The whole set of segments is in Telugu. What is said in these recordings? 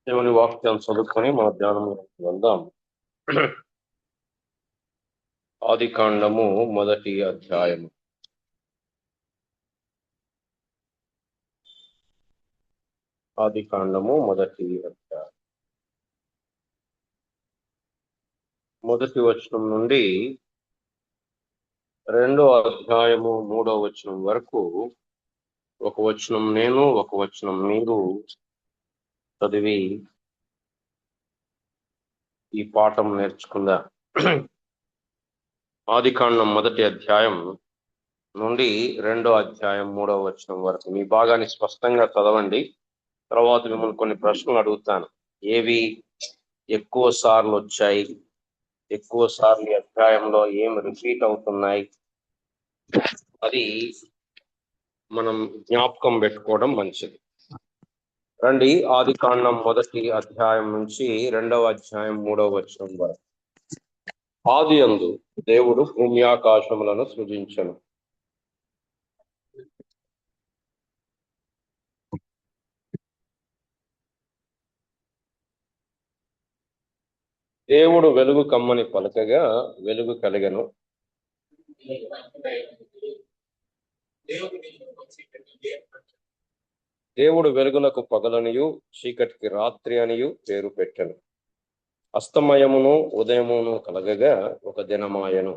దేవుని వాక్యాన్ని చదువుకొని మన ధ్యానంలోకి వెళ్దాం. ఆదికాండము మొదటి అధ్యాయము. ఆదికాండము మొదటి అధ్యాయం మొదటి వచనం నుండి 2వ అధ్యాయము 3వ వచనం వరకు ఒక వచనం నేను, ఒక వచనం మీరు చదివి ఈ పాఠం నేర్చుకుందాం. ఆదికాండం మొదటి అధ్యాయం నుండి 2వ అధ్యాయం 3వ వచనం వరకు మీ భాగాన్ని స్పష్టంగా చదవండి. తర్వాత మిమ్మల్ని కొన్ని ప్రశ్నలు అడుగుతాను. ఏవి ఎక్కువ సార్లు వచ్చాయి, ఎక్కువ సార్లు ఈ అధ్యాయంలో ఏం రిపీట్ అవుతున్నాయి, అది మనం జ్ఞాపకం పెట్టుకోవడం మంచిది. రండి, ఆదికాండం మొదటి అధ్యాయం నుంచి 2వ అధ్యాయం 3వ వచనం వరకు. ఆదియందు దేవుడు భూమి ఆకాశములను సృజించెను. దేవుడు వెలుగు కమ్మని పలకగా వెలుగు కలిగెను. దేవుడు వెలుగులకు పగలనియు చీకటికి రాత్రి అనియు పేరు పెట్టెను. అస్తమయమును ఉదయమును కలగగా ఒక దినమాయెను.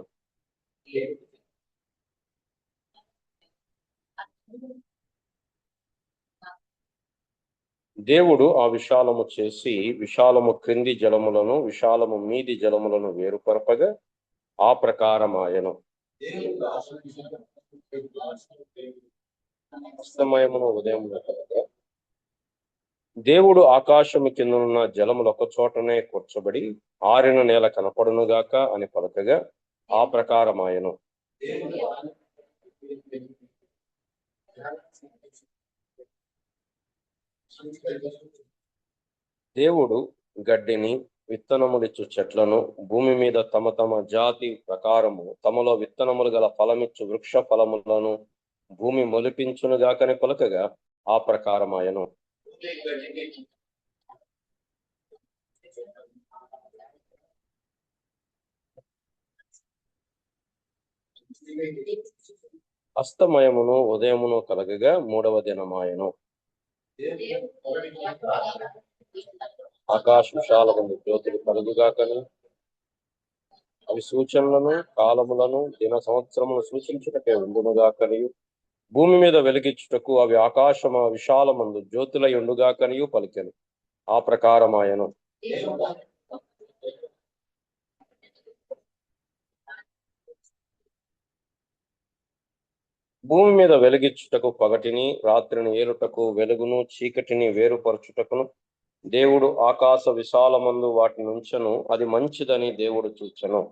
దేవుడు ఆ విశాలము చేసి విశాలము క్రింది జలములను విశాలము మీది జలములను వేరుపరపగా ఆ ప్రకారమాయెను. అస్తమయమును ఉదయమును కలగగా దేవుడు ఆకాశము కిందనున్న జలములు ఒక చోటనే కూర్చబడి ఆరిన నేల కనపడునుగాక అని పలకగా ఆ ప్రకారమాయెను. దేవుడు గడ్డిని విత్తనములిచ్చు చెట్లను భూమి మీద తమ తమ జాతి ప్రకారము తమలో విత్తనములు గల ఫలమిచ్చు వృక్ష ఫలములను భూమి మొలిపించునుగాకని పలకగా ఆ ప్రకారమాయెను. అస్తమయమును ఉదయమును కలగగా 3వ దినమాయెను. ఆకాశ విశాలముందు జ్యోతులు కలుగుగాకని అవి సూచనలను కాలములను దిన సంవత్సరమును సూచించుటకే ఉండునుగాకనియు భూమి మీద వెలిగించుటకు అవి ఆకాశమ విశాలమందు జ్యోతులై ఉండుగాకనియు పలికెను. ఆ ప్రకారమాయెను. భూమి మీద వెలిగించుటకు పగటిని రాత్రిని ఏలుటకు వెలుగును చీకటిని వేరుపరచుటకును దేవుడు ఆకాశ విశాలమందు వాటిని ఉంచెను. అది మంచిదని దేవుడు చూచెను.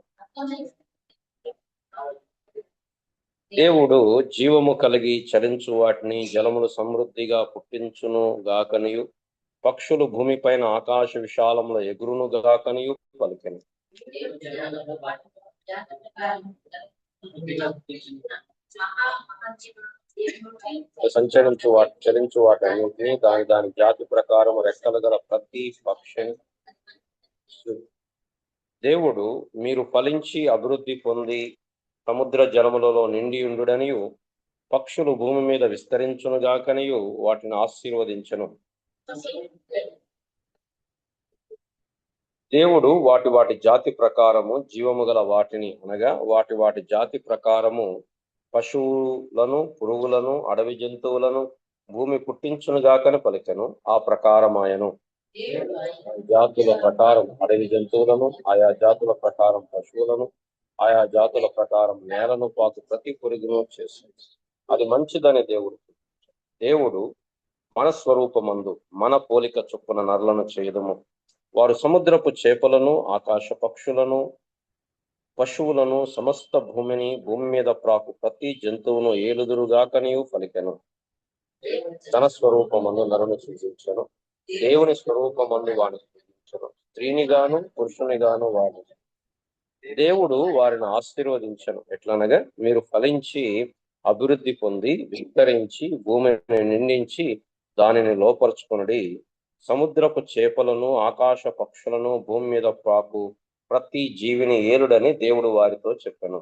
దేవుడు జీవము కలిగి చలించు వాటిని జలములు సమృద్ధిగా పుట్టించును గాకనియు పక్షులు భూమిపైన ఆకాశ విశాలములో ఎగురును గాకనియు పలికెను. చలించు వాటి అన్నింటినీ దాని దాని జాతి ప్రకారం రెక్కలు గల ప్రతి పక్షిని దేవుడు మీరు ఫలించి అభివృద్ధి పొంది సముద్ర జలములలో నిండి ఉండుడనియు పక్షులు భూమి మీద విస్తరించునుగాకనియు వాటిని ఆశీర్వదించెను. దేవుడు వాటి జాతి ప్రకారము జీవము గల వాటిని అనగా వాటి జాతి ప్రకారము పశువులను పురుగులను అడవి జంతువులను భూమి పుట్టించునుగాకని పలికెను. ఆ ప్రకారమాయెను. జాతుల ప్రకారం అడవి జంతువులను, ఆయా జాతుల ప్రకారం పశువులను, ఆయా జాతుల ప్రకారం నేలను పాకు ప్రతి పురుగును చేసింది. అది మంచిదని దేవుడు మన స్వరూపమందు మన పోలిక చొప్పున నరులను చేయదము. వారు సముద్రపు చేపలను ఆకాశ పక్షులను పశువులను సమస్త భూమి మీద ప్రాకు ప్రతి జంతువును ఏలుదురుగాకనియు పలికెను. తన స్వరూపమందు నరును సృజించెను. దేవుని స్వరూపమందు వాడిని సృజించెను. స్త్రీనిగాను పురుషునిగాను వాడు. దేవుడు వారిని ఆశీర్వదించెను. ఎట్లనగా మీరు ఫలించి అభివృద్ధి పొంది విస్తరించి భూమిని నిండించి దానిని లోపరుచుకొనుడి. సముద్రపు చేపలను, ఆకాశ పక్షులను, భూమి మీద ప్రాకు ప్రతి జీవిని ఏలుడని దేవుడు వారితో చెప్పెను.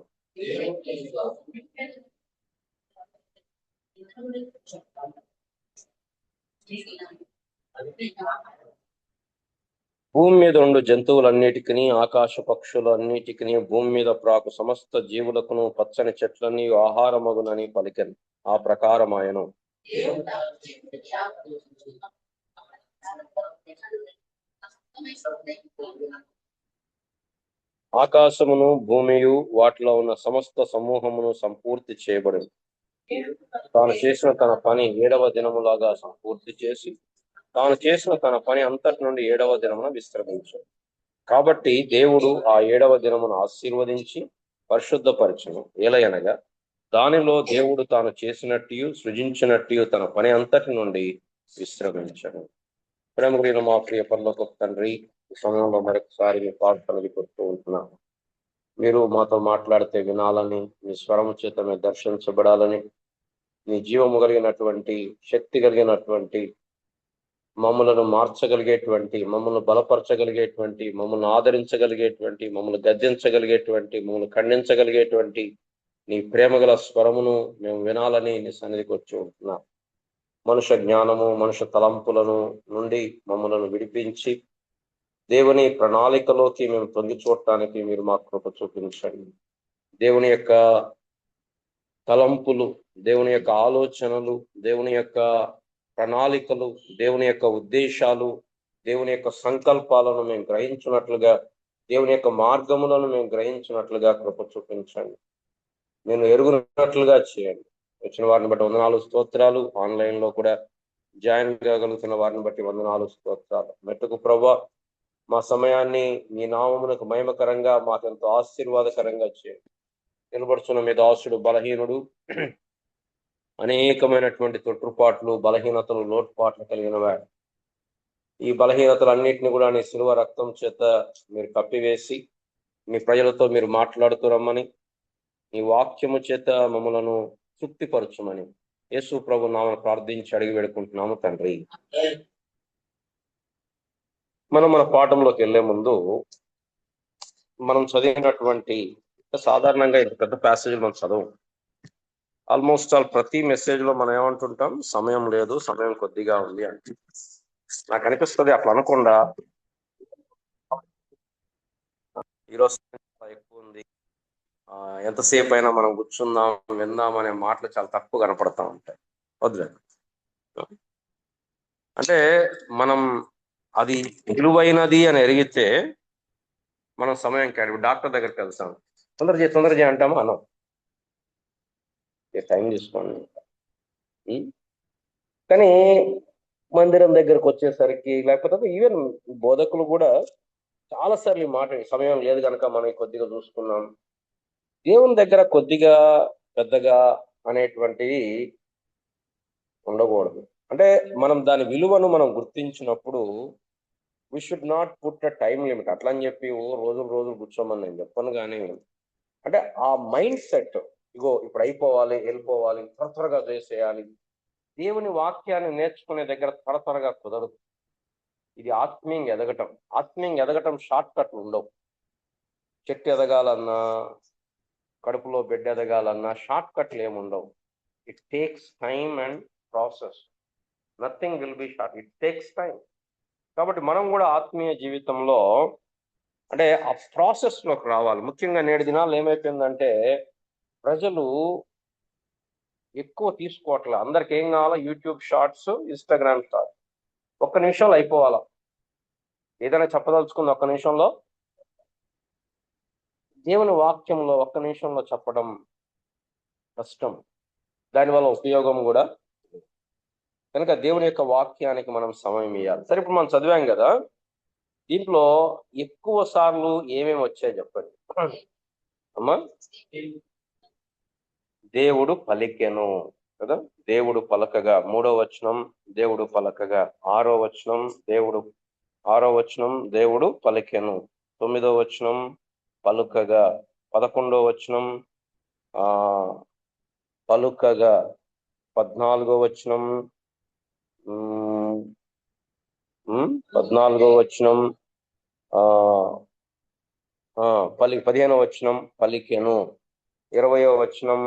భూమి మీద ఉండు జంతువులన్నిటికీ, ఆకాశ పక్షులు అన్నిటికీ, భూమి మీద ప్రాకు సమస్త జీవులకును పచ్చని చెట్లన్నీ ఆహారమగునని పలికెను. ఆ ప్రకారం ఆయను. ఆకాశమును భూమియు వాటిలో ఉన్న సమస్త సమూహమును సంపూర్తి చేయబడింది. తాను చేసిన తన పని 7వ దినములాగా సంపూర్తి చేసి, తాను చేసిన తన పని అంతటి నుండి 7వ దినమున విశ్రమించాడు. కాబట్టి దేవుడు ఆ 7వ దినమును ఆశీర్వదించి పరిశుద్ధపరచును. ఏలయనగా దానిలో దేవుడు తాను చేసినట్టు సృజించినట్టు తన పని అంతటి నుండి విశ్రమించను. ప్రేమగురైన మా ప్రియ పరలోకపు తండ్రి, ఈ సమయంలో మరొకసారి మీ ప్రార్థనలు కొడుతూ ఉంటున్నాను. మీరు మాతో మాట్లాడితే వినాలని, మీ స్వరము చేత మీరు దర్శించబడాలని, మీ జీవము కలిగినటువంటి, శక్తి కలిగినటువంటి, మమ్మలను మార్చగలిగేటువంటి, మమ్మల్ని బలపరచగలిగేటువంటి, మమ్మల్ని ఆదరించగలిగేటువంటి, మమ్మల్ని గద్దించగలిగేటువంటి, మమ్మల్ని ఖండించగలిగేటువంటి నీ ప్రేమగల స్వరమును మేము వినాలని నీ సన్నిధికి వచ్చి ఉంటున్నాం. మనుష్య జ్ఞానము, మనుష్య తలంపులను నుండి మమ్మలను విడిపించి దేవుని ప్రణాళికలోకి మేము తొంగి చూడటానికి మీరు మా కృప చూపించండి. దేవుని యొక్క తలంపులు, దేవుని యొక్క ఆలోచనలు, దేవుని యొక్క ప్రణాళికలు, దేవుని యొక్క ఉద్దేశాలు, దేవుని యొక్క సంకల్పాలను మేము గ్రహించినట్లుగా, దేవుని యొక్క మార్గములను మేము గ్రహించినట్లుగా కృప చూపించండి. నేను ఎరుగునట్లుగా చేయండి. వచ్చిన వారిని బట్టి వందనాలు స్తోత్రాలు. ఆన్లైన్లో కూడా జాయిన్ కాగలుగుతున్న వారిని బట్టి వందనాలు స్తోత్రాలు. మెట్టుకు ప్రభా, మా సమయాన్ని మీ నామమునకు మహిమకరంగా, మాకెంతో ఆశీర్వాదకరంగా చేయండి. నిలబడుచున్న మీ దాసుడు బలహీనుడు, అనేకమైనటువంటి తొట్టుపాట్లు, బలహీనతలు, లోటుపాట్లు కలిగిన వాడు. ఈ బలహీనతలన్నింటినీ కూడా నీ శిలువ రక్తం చేత మీరు కప్పివేసి మీ ప్రజలతో మీరు మాట్లాడుతూ రమ్మని, నీ వాక్యము చేత మమ్మలను తృప్తిపరచుమని యేసు ప్రభు నామమున ప్రార్థించి అడిగి వేడుకుంటున్నాము తండ్రి. మనం మన పాఠంలోకి వెళ్లే ముందు మనం చదివినటువంటి, సాధారణంగా ఇంత పెద్ద ప్యాసేజ్ మనం చదవం. ఆల్మోస్ట్ ఆల్ ప్రతి మెసేజ్ లో మనం ఏమంటుంటాం, సమయం లేదు, సమయం కొద్దిగా ఉంది అంటే. నాకు అనిపిస్తుంది అట్లా అనకుండా ఈరోజు ఎక్కువ ఉంది, ఎంతసేపు అయినా మనం కూర్చుందాం, విందాం అనే మాటలు చాలా తక్కువ కనపడతా ఉంటాయి. వద్దులే, అంటే మనం అది విలువైనది అని ఎరిగితే మనం సమయం కేటాయి. డాక్టర్ దగ్గరికి వెళ్తాం, తొందర చేయి అంటాము, అనం. టైం తీసుకోండి. కానీ మందిరం దగ్గరకు వచ్చేసరికి, లేకపోతే ఈవెన్ బోధకులు కూడా చాలాసార్లు ఈ మాట, సమయం లేదు కనుక మనం కొద్దిగా చూసుకున్నాం. దేవుని దగ్గర కొద్దిగా పెద్దగా అనేటువంటివి ఉండకూడదు. అంటే మనం దాని విలువను మనం గుర్తించినప్పుడు we should not put a time limit. అట్లా అని చెప్పి రోజులు కూర్చోమని నేను చెప్పను. కానీ అంటే ఆ మైండ్ సెట్, ఇగో ఇప్పుడు అయిపోవాలి, వెళ్ళిపోవాలి, త్వరగా చేసేయాలి. దేవుని వాక్యాన్ని నేర్చుకునే దగ్గర త్వరగా కుదరదు. ఇది ఆత్మీయంగా ఎదగటం షార్ట్ కట్లు ఉండవు. చెట్టు ఎదగాలన్నా, కడుపులో బిడ్డ ఎదగాలన్నా షార్ట్ కట్లు ఏముండవు. It takes time and process. Nothing will be short, it takes time. కాబట్టి మనం కూడా ఆత్మీయ జీవితంలో అంటే ఆ ప్రాసెస్లోకి రావాలి. ముఖ్యంగా నేటి దినాలు ఏమైపోయిందంటే, ప్రజలు ఎక్కువ తీసుకోవట్లే. అందరికి ఏం కావాలో యూట్యూబ్ షార్ట్స్, ఇన్స్టాగ్రామ్ షార్ట్స్. 1 నిమిషంలో అయిపోవాలా. ఏదైనా చెప్పదలుచుకుంది 1 నిమిషంలో, దేవుని వాక్యంలో 1 నిమిషంలో చెప్పడం కష్టం, దానివల్ల ఉపయోగం కూడా. కనుక దేవుని యొక్క వాక్యానికి మనం సమయం ఇవ్వాలి. సరే, ఇప్పుడు మనం చదివాం కదా, దీంట్లో ఎక్కువ సార్లు ఏమేమి వచ్చాయి చెప్పండి అమ్మా. దేవుడు పలికెను కదా, దేవుడు పలకగా. 3వ వచనం దేవుడు పలకగా. 6వ వచనం దేవుడు పలికెను. 9వ వచనం పలుకగా. 11వ వచనం పలుకగా. 14వ వచనం 14వ వచనం 15వ వచనం పలికెను, 20వ వచనం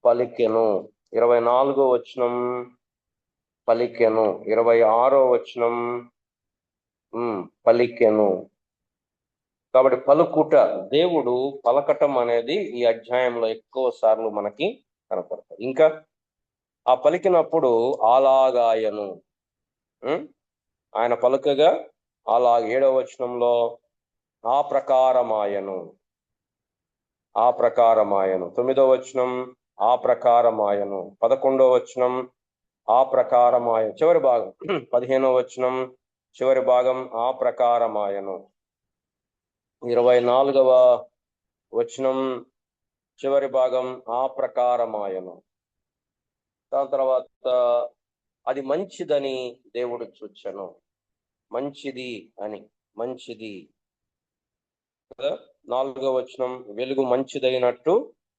పలికెను, 24వ వచనం పలికెను, 26వ వచనం పలికెను. కాబట్టి పలుకుట, దేవుడు పలకటం అనేది ఈ అధ్యాయంలో ఎక్కువ సార్లు మనకి కనపడుతుంది. ఇంకా ఆ పలికినప్పుడు అలాగాయను, ఆయన పలుకగా అలా 7వ వచనంలో ఆ ప్రకారమాయను, 9వ వచనం ఆ ప్రకారమాయను, 11వ వచనం ఆ ప్రకారమాయను, చివరి భాగం 15వ వచనం చివరి భాగం ఆ ప్రకారమాయను, 24వ వచనం చివరి భాగం ఆ ప్రకారమాయను. దాని తర్వాత అది మంచిదని దేవుడు చూచెను, మంచిది అని, మంచిది. 4వ వచనం వెలుగు మంచిదైనట్టు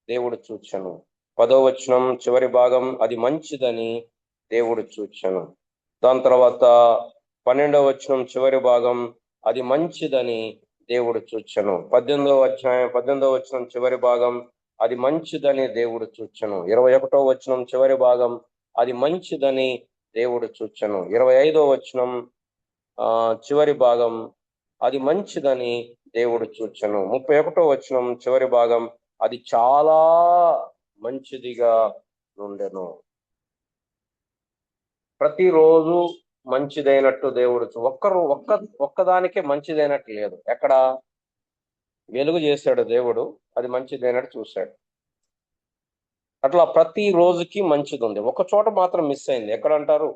దేవుడు చూచెను, 10వ వచనం చివరి భాగం అది మంచిదని దేవుడు చూచెను. దాని తర్వాత 12వ వచనం చివరి భాగం అది మంచిదని దేవుడు చూచెను. 18వ వచనం చివరి భాగం అది మంచిదని దేవుడు చూచెను. 21వ వచనం చివరి భాగం అది మంచిదని దేవుడు చూచెను. 25వ వచనం చివరి భాగం అది మంచిదని దేవుడు చూచెను. 31వ వచనం చివరి భాగం అది చాలా మంచిదిగా నుండెను. ప్రతిరోజు మంచిదైనట్టు దేవుడు ఒక్కదానికే మంచిదైనట్టు లేదు. ఎక్కడ వెలుగు చేశాడు దేవుడు, అది మంచిదైనట్టు చూశాడు. అట్లా ప్రతి రోజుకి మంచిది ఉంది. ఒక చోట మాత్రం మిస్ అయింది. ఎక్కడ అంటారు?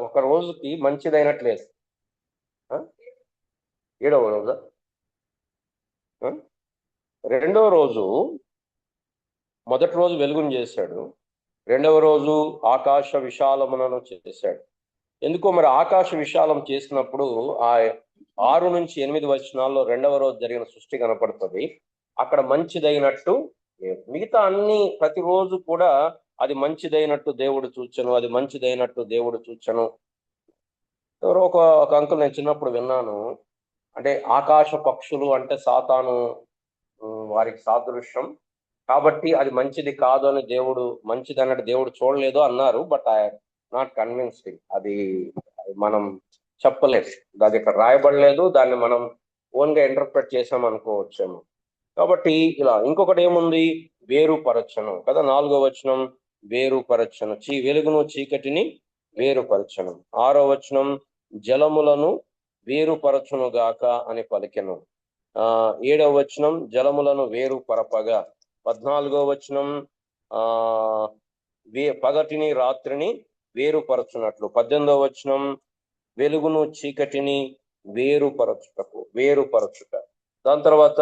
ఒక రోజుకి మంచిదైనట్లేదు. 7వ రోజు, 2వ రోజు, మొదటి రోజు వెలుగును చేశాడు, 2వ రోజు ఆకాశ విశాలములను చేశాడు. ఎందుకో మరి ఆకాశ విశాలం చేసినప్పుడు ఆ 6 నుంచి 8 వచనాల్లో 2వ రోజు జరిగిన సృష్టి కనపడుతుంది. అక్కడ మంచిదైనట్టు మిగతా అన్ని ప్రతిరోజు కూడా అది మంచిదైనట్టు దేవుడు చూచెను, అది మంచిదైనట్టు దేవుడు చూచెను. ఎవరో ఒక అంకుల్ నేను చిన్నప్పుడు విన్నాను, అంటే ఆకాశ పక్షులు అంటే సాతాను వారికి సాదృశ్యం కాబట్టి అది మంచిది కాదు అని దేవుడు, మంచిది అన్నట్టు దేవుడు చూడలేదు అన్నారు. But I not convinced. అది మనం చెప్పలేదు, అది ఇక్కడ రాయబడలేదు, దాన్ని మనం ఓన్గా ఇంటర్ప్రెట్ చేసాం అనుకోవచ్చేమో. కాబట్టి ఇలా ఇంకొకటి ఏముంది, వేరుపరచను కదా, 4వ వచనం వేరుపరచను, వెలుగును చీకటిని వేరుపరచను. 6వ వచనం జలములను వేరుపరచును గాక అని పలికెను. 7వ వచనం జలములను వేరుపరపగా. 14వ వచనం పగటిని రాత్రిని వేరుపరచునట్లు. 18వ వచనం వెలుగును చీకటిని వేరుపరచుట. దాని తర్వాత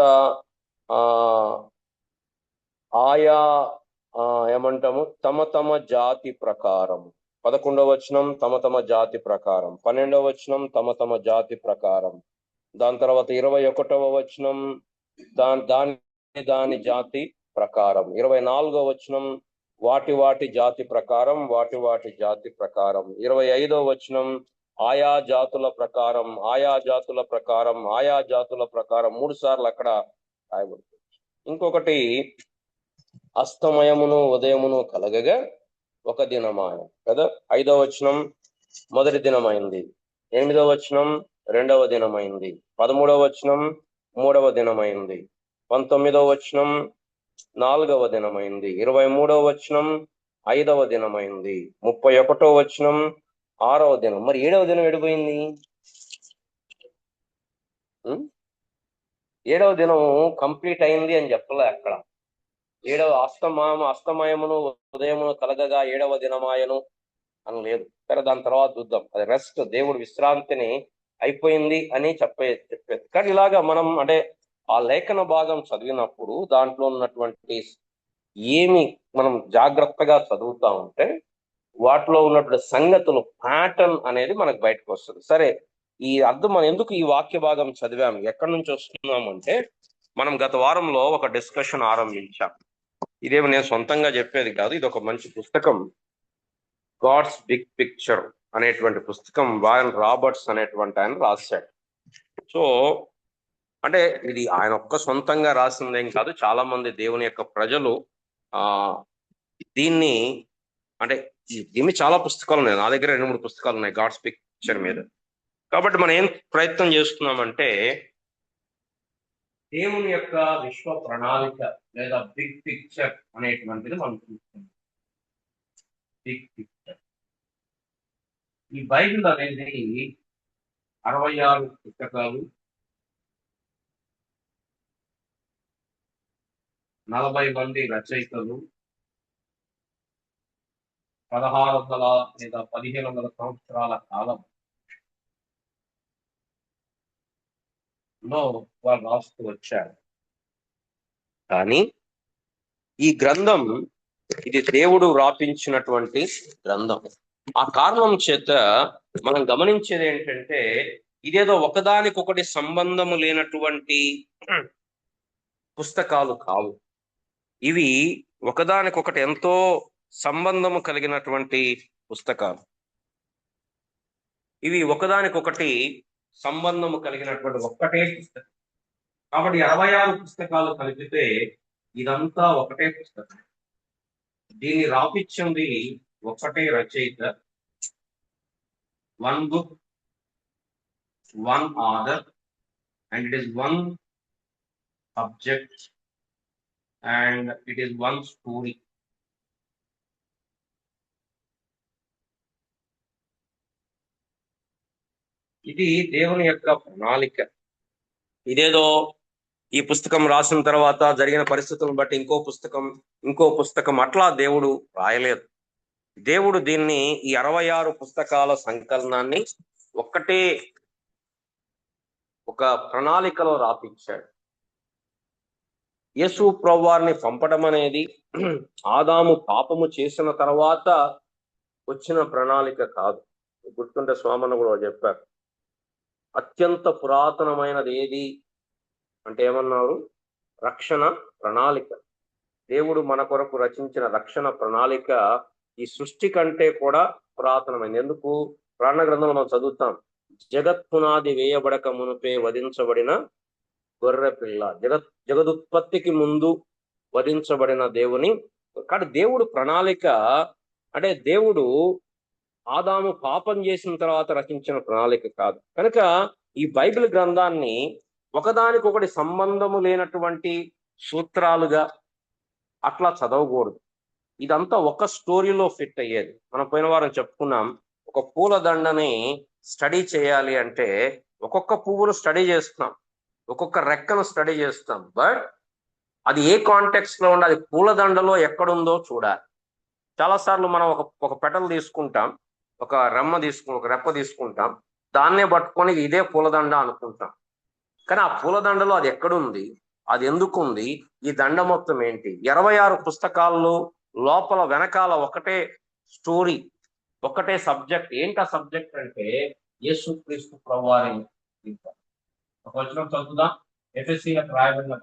ఆయా ఏమంటాము, తమ జాతి ప్రకారం. 11వ వచనం తమ జాతి ప్రకారం, 12వ వచనం తమ జాతి ప్రకారం. దాని తర్వాత 21వ వచనం దాని జాతి ప్రకారం. 24వ వచనం వాటి జాతి ప్రకారం, వాటి జాతి ప్రకారం. 25వ వచనం ఆయా జాతుల ప్రకారం, ఆయా జాతుల ప్రకారం, ఆయా జాతుల ప్రకారం. 3 సార్లు అక్కడ రాయబడుతుంది. ఇంకొకటి అస్తమయమును ఉదయమును కలగగా ఒక దినమాయ కదా. 5వ వచనం మొదటి దినమైంది, 8వ వచనం 2వ దినమైంది, 13వ వచనం 3వ దినమైంది, 19వ వచనం 4వ దినమైంది, 23వ వచనం 5వ దినమైంది, 31వ వచనం 6వ దినం. మరి 7వ దినం ఎడిపోయింది? 7వ దినం కంప్లీట్ అయింది అని చెప్పలే అక్కడ. 7వ అస్తమయమును ఉదయమును కలగగా 7వ దినమాయను అని లేదు. సరే, దాని తర్వాత చూద్దాం. అది రెస్ట్, దేవుడు విశ్రాంతిని అయిపోయింది అని చెప్పేది. కానీ ఇలాగా మనం అంటే ఆ లేఖన భాగం చదివినప్పుడు దాంట్లో ఉన్నటువంటి ఏమి మనం జాగ్రత్తగా చదువుతా ఉంటే వాటిలో ఉన్నటువంటి సంగతులు, ప్యాటర్న్ అనేది మనకు బయటకు వస్తుంది. సరే, ఈ అర్థం మనం ఎందుకు ఈ వాక్య భాగం చదివాము, ఎక్కడి నుంచి వస్తున్నామంటే మనం గత వారంలో ఒక డిస్కషన్ ఆరంభించాం. ఇదేమో నేను సొంతంగా చెప్పేది కాదు, ఇది ఒక మంచి పుస్తకం, గాడ్స్ బిగ్ పిక్చర్ అనేటువంటి పుస్తకం వారన్ రాబర్ట్స్ అనేటువంటి ఆయన రాశాడు. సో అంటే ఇది ఆయన ఒక్క సొంతంగా రాసిందేం కాదు, చాలా మంది దేవుని యొక్క ప్రజలు దీన్ని అంటే దీన్ని చాలా పుస్తకాలు ఉన్నాయి, నా దగ్గర 2-3 పుస్తకాలు ఉన్నాయి గాడ్స్ పిక్చర్ మీద. కాబట్టి మనం ఏం ప్రయత్నం చేస్తున్నామంటే దేవుని యొక్క విశ్వ ప్రణాళిక లేదా బిగ్ పిక్చర్ అనేటువంటిది మనం చూస్తున్నాం. Big picture. ఈ బైబిల్ అనేది 66 పుస్తకాలు, 40 మంది రచయితలు, 1600 లేదా 1500 సంవత్సరాల కాలం లో వాళ్ళు రాస్తూ వచ్చారు. కానీ ఈ గ్రంథం ఇది దేవుడు రాపించినటువంటి గ్రంథం. ఆ కారణం చేత మనం గమనించేది ఏంటంటే ఇదేదో ఒకదానికొకటి సంబంధము లేనటువంటి పుస్తకాలు కావు. ఇవి ఒకదానికొకటి ఎంతో సంబంధము కలిగినటువంటి పుస్తకాలు. ఇవి ఒకదానికొకటి సంబంధము కలిగినటువంటి ఒక్కటే పుస్తకం. కాబట్టి 66 పుస్తకాలు కలిపితే ఇదంతా ఒకటే పుస్తకం. దీన్ని రాపించింది ఒకటే రచయిత, one book, one author, and it is one subject, and it is one story. ఇది దేవుని యొక్క ప్రణాళిక. ఇదేదో ఈ పుస్తకం రాసిన తర్వాత జరిగిన పరిస్థితులను బట్టి ఇంకో పుస్తకం అట్లా దేవుడు రాయలేదు. దేవుడు దీన్ని ఈ 66 పుస్తకాల సంకలనాన్ని ఒక్కటే ఒక ప్రణాళికలో రాపించాడు. యేసు ప్రభువారిని పంపడం అనేది ఆదాము పాపము చేసిన తర్వాత వచ్చిన ప్రణాళిక కాదు. గుర్తుంటే స్వామన్న కూడా చెప్పారు, అత్యంత పురాతనమైనది ఏది అంటే ఏమన్నారు? రక్షణ ప్రణాళిక. దేవుడు మన కొరకు రచించిన రక్షణ ప్రణాళిక ఈ సృష్టి కంటే కూడా పురాతనమైనది. ఎందుకు? పురాణ గ్రంథంలో మనం చదువుతాం, జగత్పునాది వేయబడక మునుపే వధించబడిన గొర్రె పిల్ల, జగదుత్పత్తికి ముందు వధించబడిన దేవుని. కానీ దేవుడు ప్రణాళిక అంటే దేవుడు ఆదాము పాపం చేసిన తర్వాత రచించిన ప్రణాళిక కాదు. కనుక ఈ బైబిల్ గ్రంథాన్ని ఒకదానికొకటి సంబంధము లేనటువంటి సూత్రాలుగా అట్లా చదవకూడదు. ఇదంతా ఒక స్టోరీలో ఫిట్ అయ్యేది. మనం పోయిన వారం చెప్పుకున్నాం, ఒక పూలదండని స్టడీ చేయాలి అంటే ఒక్కొక్క పువ్వును స్టడీ చేస్తాం, ఒక్కొక్క రెక్కను స్టడీ చేస్తాం, బట్ అది ఏ కాంటెక్స్ట్ లో ఉండాలి, పూలదండలో ఎక్కడుందో చూడాలి. చాలాసార్లు మనం ఒక పెటల్ తీసుకుంటాం, ఒక రెప్ప తీసుకుంటాం, దాన్నే పట్టుకొని ఇదే పూలదండ అనుకుంటాం. కానీ ఆ పూలదండలో అది ఎక్కడుంది, అది ఎందుకుంది, ఈ దండ మొత్తం ఏంటి? 66 పుస్తకాల్లో లోపల వెనకాల ఒకటే స్టోరీ, ఒకటే సబ్జెక్ట్. ఏంటి ఆ సబ్జెక్ట్ అంటే యేసుక్రీస్తు ప్రభువారి. ఒక వచనం చదువుదాం. ఎఫెసీలకు రాయబడిన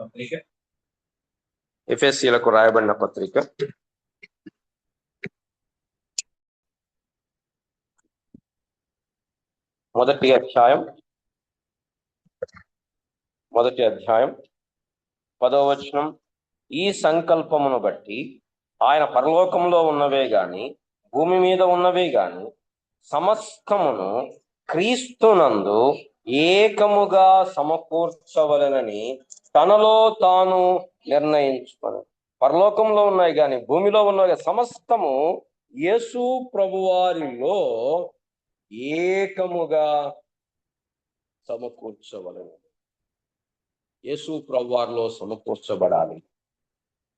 పత్రిక మొదటి అధ్యాయం 10వ వచనం. ఈ సంకల్పమును బట్టి ఆయన పరలోకంలో ఉన్నవే గాని భూమి మీద ఉన్నవే గాని సమస్తమును క్రీస్తునందు ఏకముగా సమకూర్చవలెనని తనలో తాను నిర్ణయించుకున్నాడు. పరలోకంలో ఉన్నాయి కానీ భూమిలో ఉన్నవి సమస్తము యేసు ప్రభువారిలో ఏకముగా సమకూర్చవలెను. యేసు ప్రభువారిలో సమకూర్చబడాలి.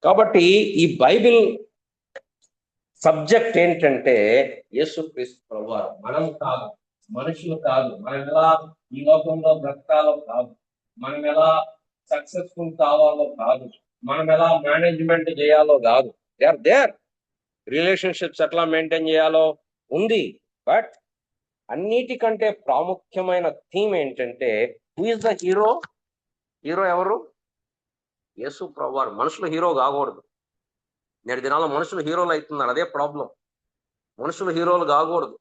కాబట్టి ఈ బైబిల్ సబ్జెక్ట్ ఏంటంటే యేసుక్రీస్తు ప్రభువారు. మనం కాదు, మనుషులు కాదు, మనం ఎలా ఈ లోకంలో బ్రతకాలో కాదు, మనం ఎలా సక్సెస్ఫుల్ కావాలో కాదు, మనం ఎలా మేనేజ్మెంట్ చేయాలో కాదు. దేర్ రిలేషన్షిప్స్ ఎట్లా మెయింటైన్ చేయాలో ఉంది. బట్ అన్నిటికంటే ప్రాముఖ్యమైన థీమ్ ఏంటంటే who is the hero? Hero ఎవరు? యేసు ప్రభువారు. మనుషులు హీరో కాకూడదు. నేటి దినాల్లో మనుషులు హీరోలు అవుతున్నారు, అదే ప్రాబ్లం. మనుషులు హీరోలు కాకూడదు.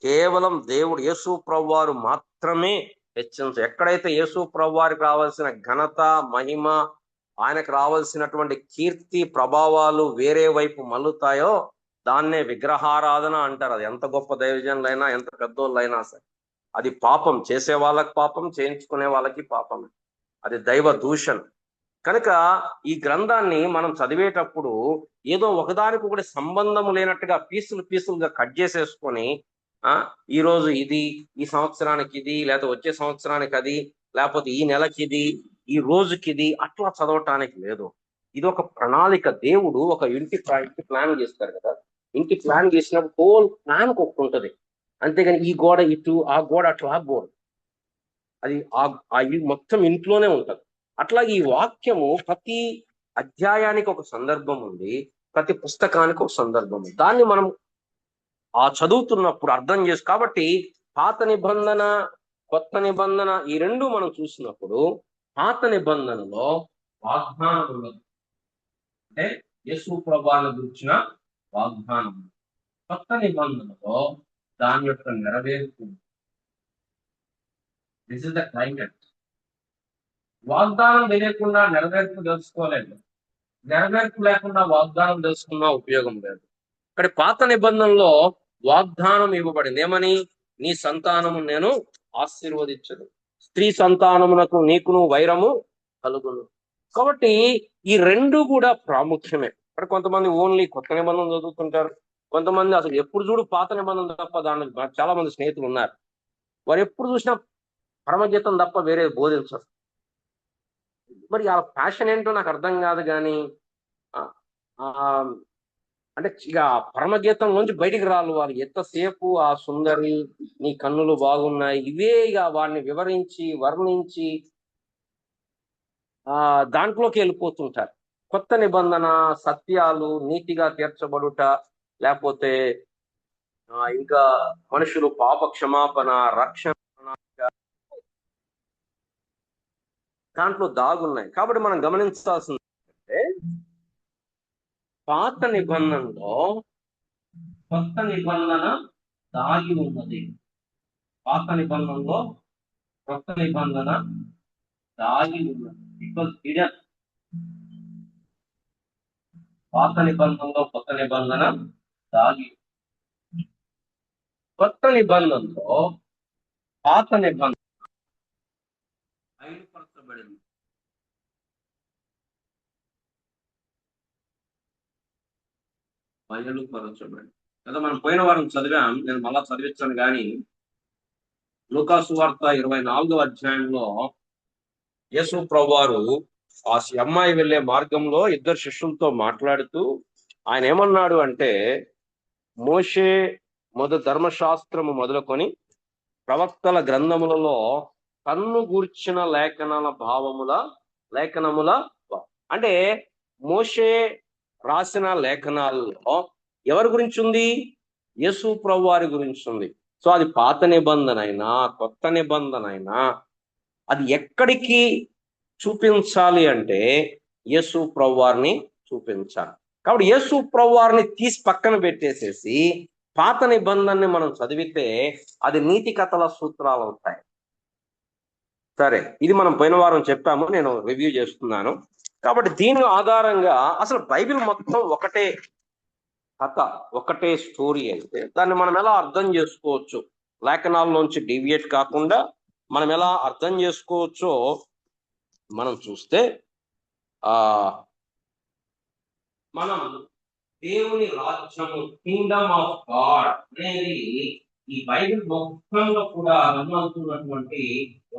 కేవలం దేవుడు యేసు ప్రభువారు మాత్రమే హెచ్చించు. ఎక్కడైతే యేసు ప్రభువారికి రావాల్సిన ఘనత, మహిమ, ఆయనకు రావాల్సినటువంటి కీర్తి, ప్రభావాలు వేరే వైపు మల్లుతాయో దాన్నే విగ్రహారాధన అంటారు. అది ఎంత గొప్ప దైవజనులైనా, ఎంత పెద్దోళ్ళైనా సరే అది పాపం. చేసే వాళ్ళకి పాపం, చేయించుకునే వాళ్ళకి పాపం. అది దైవ దూషణ. కనుక ఈ గ్రంథాన్ని మనం చదివేటప్పుడు ఏదో ఒకదానికి ఒకటి సంబంధం లేనట్టుగా పీసులుగా కట్ చేసేసుకొని ఈ రోజు ఇది, ఈ సంవత్సరానికి ఇది, లేకపోతే వచ్చే సంవత్సరానికి అది, లేకపోతే ఈ నెలకి ఇది, ఈ రోజుకి ఇది, అట్లా చదవటానికి లేదు. ఇది ఒక ప్రణాళిక. దేవుడు ఒక ఇంటి ప్లాన్ చేస్తారు కదా. ఇంటి ప్లాన్ చేసినప్పుడు హోల్ ప్లాన్ ఒకటి ఉంటుంది. అంతేగాని ఈ గోడ ఇటు, ఆ గోడ అట్లా, ఆ గోడ అది ఆ మొత్తం ఇంట్లోనే ఉంటది. అట్లా ఈ వాక్యము ప్రతి అధ్యాయానికి ఒక సందర్భం ఉంది, ప్రతి పుస్తకానికి ఒక సందర్భం ఉంది. దాన్ని మనం చదువుతున్నప్పుడు అర్థం చేసు. కాబట్టి పాత నిబంధన, కొత్త నిబంధన ఈ రెండు మనం చూసినప్పుడు పాత నిబంధనలో వాగ్దానం ఉన్నది, అంటే యేసు ప్రభువును గురించిన వాగ్దానం. కొత్త నిబంధనలో దాని యొక్క నెరవేర్పు. This is the climate. వాగ్దానం తెలియకుండా నెరవేర్పు తెలుసుకోలేదు, నెరవేర్పు లేకుండా వాగ్దానం తెలుసుకున్నా ఉపయోగం లేదు. ఇక్కడ పాత నిబంధనలో వాగ్దానం ఇవ్వబడింది. ఏమని? నీ సంతానము నేను ఆశీర్వదించదు, స్త్రీ సంతానమునకు నీకును వైరము కలుగును. కాబట్టి ఈ రెండు కూడా ప్రాముఖ్యమే. ఇక్కడ కొంతమంది ఓన్లీ కొత్త నిబంధన చదువుతుంటారు, కొంతమంది అసలు ఎప్పుడు చూడు పాత నిబంధన తప్ప. దాని చాలా మంది స్నేహితులు ఉన్నారు, వారు ఎప్పుడు చూసినా పరమగీతం తప్ప వేరే బోధించరు. మరి ఆ ప్యాషన్ ఏంటో నాకు అర్థం కాదు. కానీ అంటే ఇక పరమగీతం నుంచి బయటికి రాలు వాళ్ళు. ఎంతసేపు ఆ సుందరి, నీ కన్నులు బాగున్నాయి, ఇవే ఇక వాడిని వివరించి వర్ణించి దాంట్లోకి వెళ్ళిపోతుంటారు. కొత్త నిబంధన సత్యాలు, నీతిగా తీర్చబడుట, లేకపోతే ఇంకా మనుషులు పాప క్షమాపణ, రక్షణ దాంట్లో దాగున్నాయి. కాబట్టి మనం గమనించాల్సింది అంటే పాత నిబంధనలో కొత్త నిబంధన దాగి ఉన్నది. పాత నిబంధనలో కొత్త నిబంధన దాగి ఉన్నది. పాత నిబంధనలో కొత్త నిబంధన దాగి, కొత్త నిబంధనలో పాత నిబంధన బయలుపరచబడింది. బయలుపరచబడింది కదా. మనం పోయిన వారం చదివాం, నేను మళ్ళా చదివించాను. కానీ లూకా సువార్త 24వ అధ్యాయంలో యేసు ప్రభువారు ఆ అమ్మాయి వెళ్లే మార్గంలో ఇద్దరు శిష్యులతో మాట్లాడుతూ ఆయన ఏమన్నాడు అంటే, మోషే ధర్మశాస్త్రము మొదలుకొని ప్రవక్తల గ్రంథములలో కన్ను గూర్చిన లేఖనముల అంటే మోషే రాసిన లేఖనాల్లో ఎవరి గురించి ఉంది? యేసు ప్రభువారి గురించి ఉంది. సో అది పాత నిబంధన అయినా కొత్త నిబంధన అయినా అది ఎక్కడికి చూపించాలి అంటే యేసు ప్రభువారిని చూపించాలి. కాబట్టి యేసు ప్రభువారిని తీసి పక్కన పెట్టేసేసి పాత నిబంధనని మనం చదివితే అది నీతి కథల సూత్రాలు అవుతాయి. సరే, ఇది మనం పోయిన వారం చెప్పాము, నేను రివ్యూ చేస్తున్నాను. కాబట్టి దీని ఆధారంగా అసలు బైబిల్ మొత్తం ఒకటే కథ, ఒకటే స్టోరీ అయితే దాన్ని మనం ఎలా అర్థం చేసుకోవచ్చు, లేఖనాల్లోంచి డీవియేట్ కాకుండా మనం ఎలా అర్థం చేసుకోవచ్చో మనం చూస్తే మనం దేవుని రాజ్యము, కింగ్డమ్ ఆఫ్ గాడ్ అనేది ఈ బైబిల్ మొత్తంలో కూడా అనుమతున్నటువంటి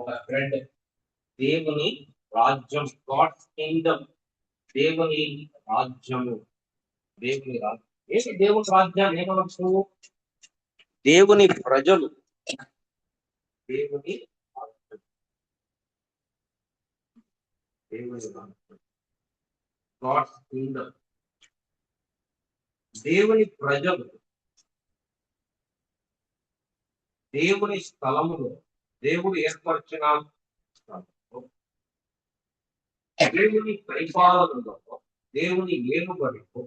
ఒక థ్రెడ్. దేవుని రాజ్యం, గాడ్స్ కింగ్డమ్, దేవుని రాజ్యము, దేవుని రాజ్యం. ఏంటి దేవుని రాజ్యాన్ని ఏమనొచ్చు? దేవుని ప్రజలు, దేవుని రాజ్యం, దేవుని రాజ్యం, గాడ్స్ కింగ్డమ్, దేవుని ప్రజలు, దేవుని స్థలములో, దేవుడు ఏర్పరిచిన స్థలము, దేవుని పరిపాలనలో, దేవుని ఏలుబడిలో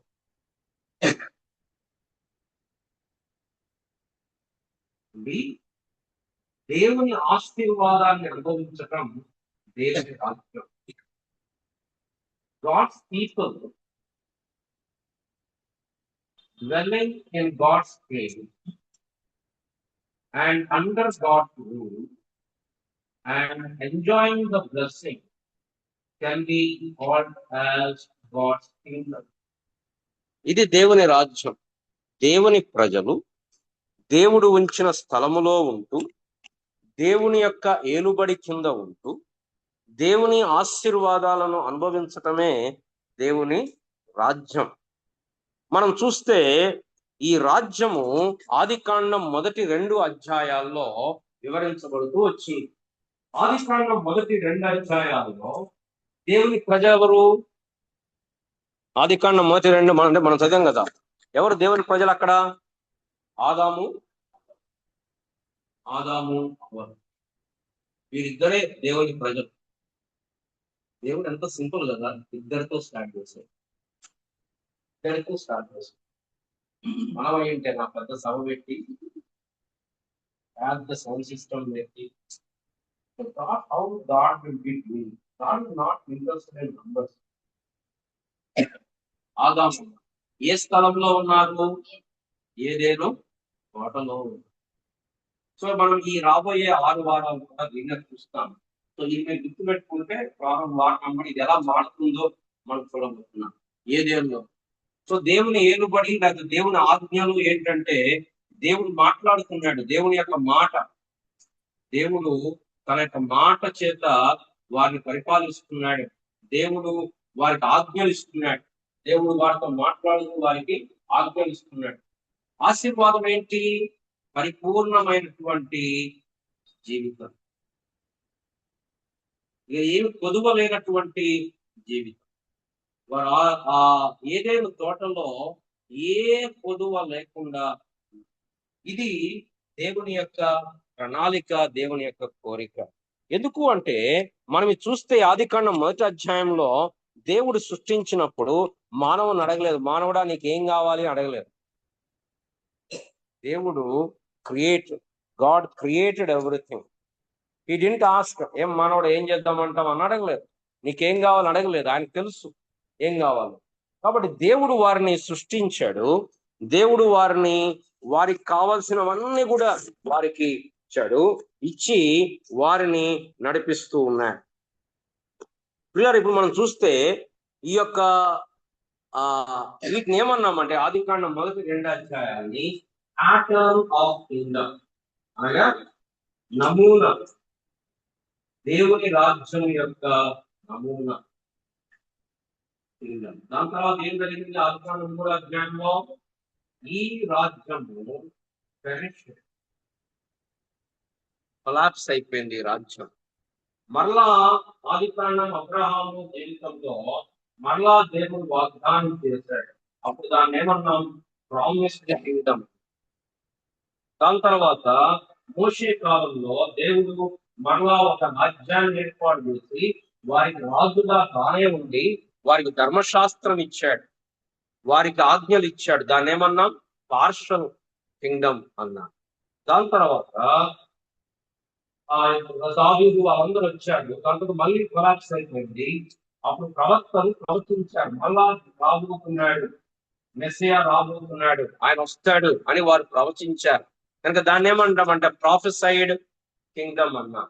దేవుని ఆశీర్వాదాన్ని అనుభవించటం దేవుని రాజ్యం. God's people dwelling in God's place and under God's rule and enjoying the blessing can be called as God's kingdom. ఇది దేవుని రాజ్యం. దేవుని ప్రజలు దేవుడు ఉంచిన స్థలములో ఉంటూ దేవుని యొక్క ఏలుబడి కింద ఉంటూ దేవుని ఆశీర్వాదాలను అనుభవించటమే దేవుని రాజ్యం. మనం చూస్తే ఈ రాజ్యము ఆదికాండం మొదటి 2 అధ్యాయాల్లో వివరించబడుతూ వచ్చింది. ఆదికాండం మొదటి 2 అధ్యాయాల్లో దేవుని ప్రజ ఎవరు? ఆదికాండం మొదటి 2 మనం చదివాం కదా. ఎవరు దేవుని ప్రజలు అక్కడ? ఆదాము అవ్వ. వీరిద్దరే దేవుని ప్రజలు. దేవుడు ఎంత సింపుల్ కదా, ఇద్దరితో స్టార్ట్ చేశాడు. మనం ఏంటంటే నా పెద్ద సభ పెట్టి పెద్ద సౌండ్ సిస్టమ్ పెట్టి how God will be doing. God is not interested in numbers. ఆదాము ఏ స్థలంలో ఉన్నారు? ఏదేనో తోటలో. సో మనం ఈ రాబోయే 6 వారాలు కూడా దీన్ని చూస్తాం. సో ఇది మీరు గుర్తుపెట్టుకుంటే ప్రారంభ వారం ఇది ఎలా మారుతుందో మనం చూడబోతున్నాం. ఏదేనో సో దేవుని ఏలుబడి లేదా దేవుని ఆజ్ఞలు ఏంటంటే దేవుడు మాట్లాడుతున్నాడు. దేవుని యొక్క మాట, దేవుడు తన యొక్క మాట చేత వారిని పరిపాలిస్తున్నాడు. దేవుడు వారికి ఆజ్ఞలు ఇస్తున్నాడు. దేవుడు వారితో మాట్లాడుతూ వారికి ఆజ్ఞలు ఇస్తున్నాడు. ఆశీర్వాదం ఏంటి? పరిపూర్ణమైనటువంటి జీవితం. ఇక ఏమి కొదువలేనటువంటి జీవితం. వారు ఆ ఏదేను తోటలో ఏ కొదువ లేకుండా, ఇది దేవుని యొక్క ప్రణాళిక, దేవుని యొక్క కోరిక. ఎందుకు అంటే మనం చూస్తే ఆదికాండం మొదటి అధ్యాయంలో దేవుడు సృష్టించినప్పుడు మానవుని అడగలేదు, మానవుడా నీకేం కావాలి అడగలేదు. దేవుడు God created everything. He didn't ask ఏం మానవుడు ఏం చేద్దామంటాం అని అడగలేదు. నీకేం కావాలని అడగలేదు. ఆయనకు తెలుసు ఏం కావాలి. కాబట్టి దేవుడు వారిని సృష్టించాడు. దేవుడు వారికి కావాల్సినవన్నీ కూడా వారికి ఇచ్చాడు. ఇచ్చి వారిని నడిపిస్తూ ఉన్నాడు. పిల్లలు ఇప్పుడు మనం చూస్తే ఈ యొక్క వీటిని ఏమన్నామంటే ఆదికాండం మొదటి 2 అధ్యాయాన్ని ప్యాటర్న్ ఆఫ్ కింగ్డమ్ అనగా నమూనా, దేవుని రాజ్యం యొక్క నమూనా కింగ్డమ్. దాని తర్వాత ఏం జరిగింది? ఆదికాండం 3 అధ్యాయంలో ఈ రాజ్యము కొలాప్స్ అయిపోయింది. ఈ రాజ్యం మరలా ఆదికాండం అబ్రహాము జీవితంలో మరలా దేవుడు వాగ్దానం చేశాడు. అప్పుడు దాన్ని ఏమన్నాం? Promised Kingdom. దాని తర్వాత మోషే కాలంలో దేవుడు మరలా ఒక రాజ్యాన్ని ఏర్పాటు చేసి వారికి రాజుగా తానే ఉండి వారికి ధర్మశాస్త్రం ఇచ్చాడు, వారికి ఆజ్ఞలు ఇచ్చాడు. దాన్ని ఏమన్నాం? పార్షల్ కింగ్డమ్ అన్నా. దాని తర్వాత దావీదు వాళ్ళందరూ వచ్చాడు. దాంతో మళ్ళీ కొలాప్స్ అయిపోయింది. అప్పుడు ప్రవక్తలు ప్రవచించాడు, మళ్ళా రాబోతున్నాడు, మెస్సియా రాబోతున్నాడు, ఆయన వస్తాడు అని వారు ప్రవచించారు. కనుక దాన్ని ఏమంటామంటే ప్రాఫెసైడ్ కింగ్డమ్ అన్నా.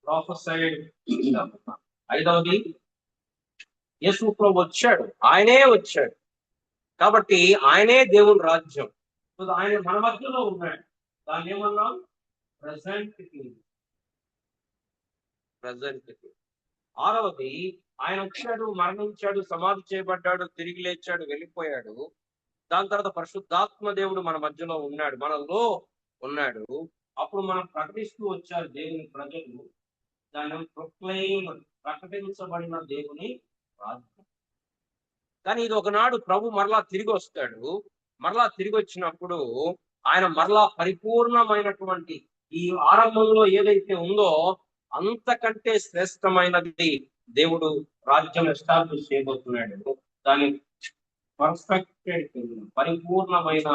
ప్రాఫెసైడ్ కింగ్డమ్ అన్నా. 5వది యేసు ప్రభువు వచ్చాడు. ఆయనే వచ్చాడు కాబట్టి ఆయనే దేవుని రాజ్యం. ఆయన మన మధ్యలో ఉన్నాడు. దాన్ని ఏమన్నాం? Present Kingdom. 6వది ఆయన వచ్చాడు, మరణించాడు, సమాధి చేయబడ్డాడు, తిరిగి లేచాడు, వెళ్ళిపోయాడు. దాని తర్వాత పరిశుద్ధాత్మ దేవుడు మన మధ్యలో ఉన్నాడు, మనలో ఉన్నాడు. అప్పుడు మనం ప్రకటిస్తూ వచ్చారు దేవుని ప్రజలు. దాన్ని ప్రొక్లెయిమ్, ప్రకటించబడిన దేవుని రాజ్యం. కానీ ఇది ఒకనాడు ప్రభు మరలా తిరిగి వస్తాడు. మరలా తిరిగి వచ్చినప్పుడు ఆయన మరలా పరిపూర్ణమైనటువంటి ఈ ఆరంభంలో ఏదైతే ఉందో అంతకంటే శ్రేష్టమైనది దేవుడు రాజ్యం ఎస్టాబ్లిష్ చేయబోతున్నాడు. దాని పర్ఫెక్టెడ్ కింగ్డమ్, పరిపూర్ణమైన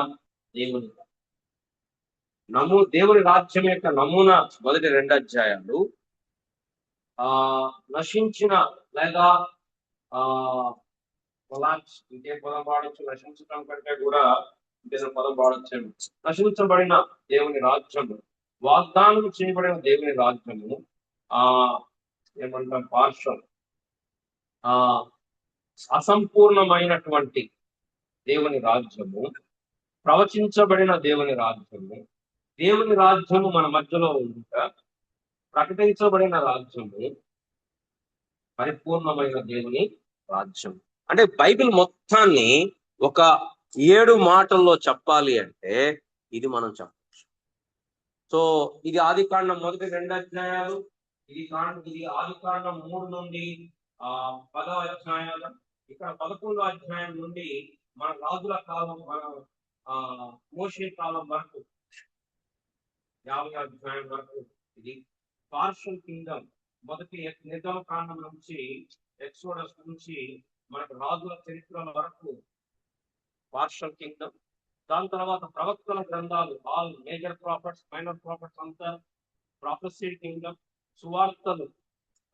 దేవుని దేవుని రాజ్యం యొక్క నమూనా మొదటి 2 అధ్యాయాలు నశించిన లేదా కొలాప్స్, ఇంకే పదం వాడచ్చు, నశించడం కంటే కూడా ఇంకేదో పదం వాడచ్చు. నశించబడిన దేవుని రాజ్యము, వాగ్దానం చేయబడిన దేవుని రాజ్యము, ఏమంటాం పార్షల్, అసంపూర్ణమైనటువంటి దేవుని రాజ్యము, ప్రవచించబడిన దేవుని రాజ్యము, దేవుని రాజ్యము మన మధ్యలో ఉంట, ప్రకటించబడిన రాజ్యము, పరిపూర్ణమైన దేవుని రాజ్యం. అంటే బైబిల్ మొత్తాన్ని ఒక 7 మాటల్లో చెప్పాలి అంటే ఇది మనం చెప్పచ్చు. సో ఇది ఆదికాండం మొదటి 2 అధ్యాయాలు, ఇది ఆదికాండం 3 నుండి 10వ అధ్యాయాలు, ఇక్కడ 11వ అధ్యాయం నుండి మన రాజుల కాలం, మన మోషే కాలం వరకు 50వ అధ్యాయం వరకు ఇది పార్షల్ కింగ్డమ్. మొదటి నిర్గమకాండం నుంచి, ఎక్సోడస్ నుంచి మనకు రాజుల చరిత్రల వరకు పార్షల్ కింగ్డమ్. దాని తర్వాత ప్రవక్తల గ్రంథాలు, all major prophets, minor prophets అంతా ప్రాఫెసీ కింగ్డమ్, సువార్తలు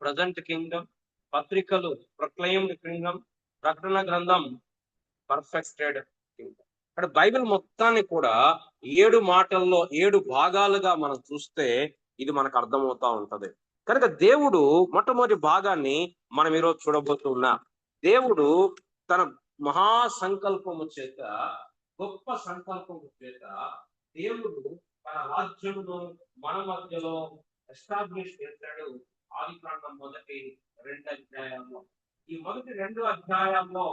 ప్రజెంట్ కింగ్డమ్, పత్రికలు ప్రొక్లెయిమ్డ్ కింగ్డమ్, ప్రకటన గ్రంథం పర్ఫెక్టెడ్ కింగ్డమ్. ఇక్కడ బైబిల్ మొత్తాన్ని కూడా 7 మాటల్లో 7 భాగాలుగా మనం చూస్తే ఇది మనకు అర్థమవుతా ఉంటది. కనుక దేవుడు మొట్టమొదటి భాగాన్ని మనం ఈరోజు చూడబోతున్నా. దేవుడు తన మహా సంకల్పము చేత, గొప్ప సంకల్పము చేత దేవుడు తన రాజ్యమును మన మధ్యలో ఎస్టాబ్లిష్ చేశాడు. ఆదికాండం మొదటి 2 అధ్యాయాల్లో, ఈ మొదటి 2 అధ్యాయాల్లో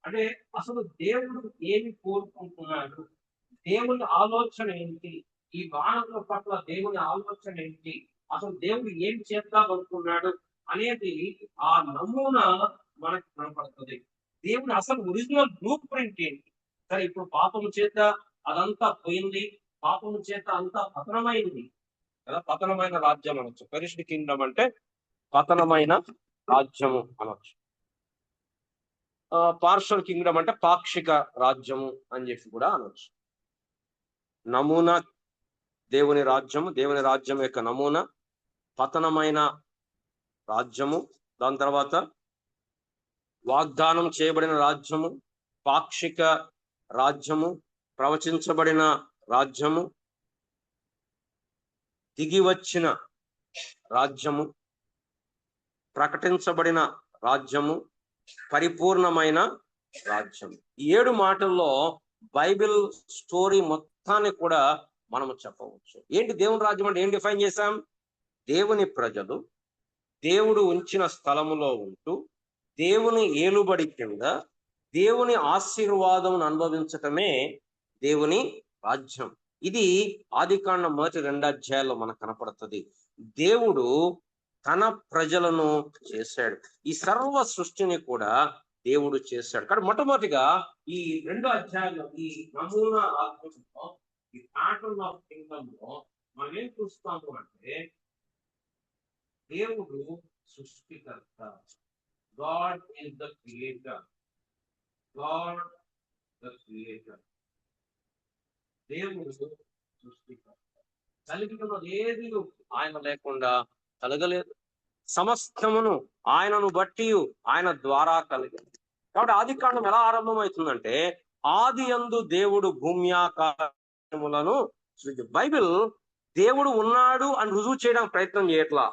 అంటే అసలు దేవుడు ఏమి కోరుకుంటున్నాడు, దేవుని ఆలోచన ఏంటి, ఈ మానవుల పట్ల దేవుని ఆలోచన ఏంటి, అసలు దేవుడు ఏం చేద్దామనుకున్నాడు అనేది ఆ నమూనా మనకు కనపడుతుంది. దేవుని అసలు ఒరిజినల్ బ్లూ ప్రింట్ ఏంటి. సరే, ఇప్పుడు పాపము చేత అదంతా పోయింది, పాపము చేత అంతా పతనమైంది కదా, పతనమైన రాజ్యం అనొచ్చు. పెరిష్డ్ కింగ్డమ్ అంటే పతనమైన రాజ్యము అనొచ్చు. పార్షల్ కింగ్డమ్ అంటే పాక్షిక రాజ్యము అని చెప్పి కూడా అనొచ్చు. నమూనా దేవుని రాజ్యము, దేవుని రాజ్యం యొక్క నమూనా పతనమైన రాజ్యము, దాని తర్వాత వాగ్దానం చేయబడిన రాజ్యము, పాక్షిక రాజ్యము, ప్రవచించబడిన రాజ్యము, దిగి వచ్చిన రాజ్యము, ప్రకటించబడిన రాజ్యము, పరిపూర్ణమైన రాజ్యం. ఈ 7 మాటల్లో బైబిల్ స్టోరీ మొత్తాన్ని కూడా మనము చెప్పవచ్చు. ఏంటి దేవుని రాజ్యం అంటే? ఏం డిఫైన్ చేశాం? దేవుని ప్రజలు దేవుడు ఉంచిన స్థలములో ఉంటూ దేవుని ఏలుబడి కింద దేవుని ఆశీర్వాదం అనుభవించటమే దేవుని రాజ్యం. ఇది ఆదికాండం మొదటి 2 అధ్యాయాల్లో మనకు కనపడుతుంది. దేవుడు తన ప్రజలను చేశాడు, ఈ సర్వ సృష్టిని కూడా దేవుడు చేశాడు. కాబట్టి మొట్టమొదటిగా ఈ 2 అధ్యాయాల్లో, ఈ నమూనా రాజ్యంలో, ఈ ప్యాటర్న్ ఆఫ్ కింగ్డమ్ లో మనం ఏం చూస్తాము అంటే దేవుడు సృష్టికర్త. God is the creator. God the creator. దేవుడు సృష్టికర్త. కలిగినది ఏది ఆయన లేకుండా కలగలేదు. సమస్తమును ఆయనను బట్టి, ఆయన ద్వారా కలిగింది. కాబట్టి ఆదికాండం ఎలా ఆరంభమవుతుందంటే, ఆది యందు దేవుడు భూమి ఆకాశములను సృష్టి. బైబిల్ దేవుడు ఉన్నాడు అని రుజువు చేయడానికి ప్రయత్నం చేయట్లా,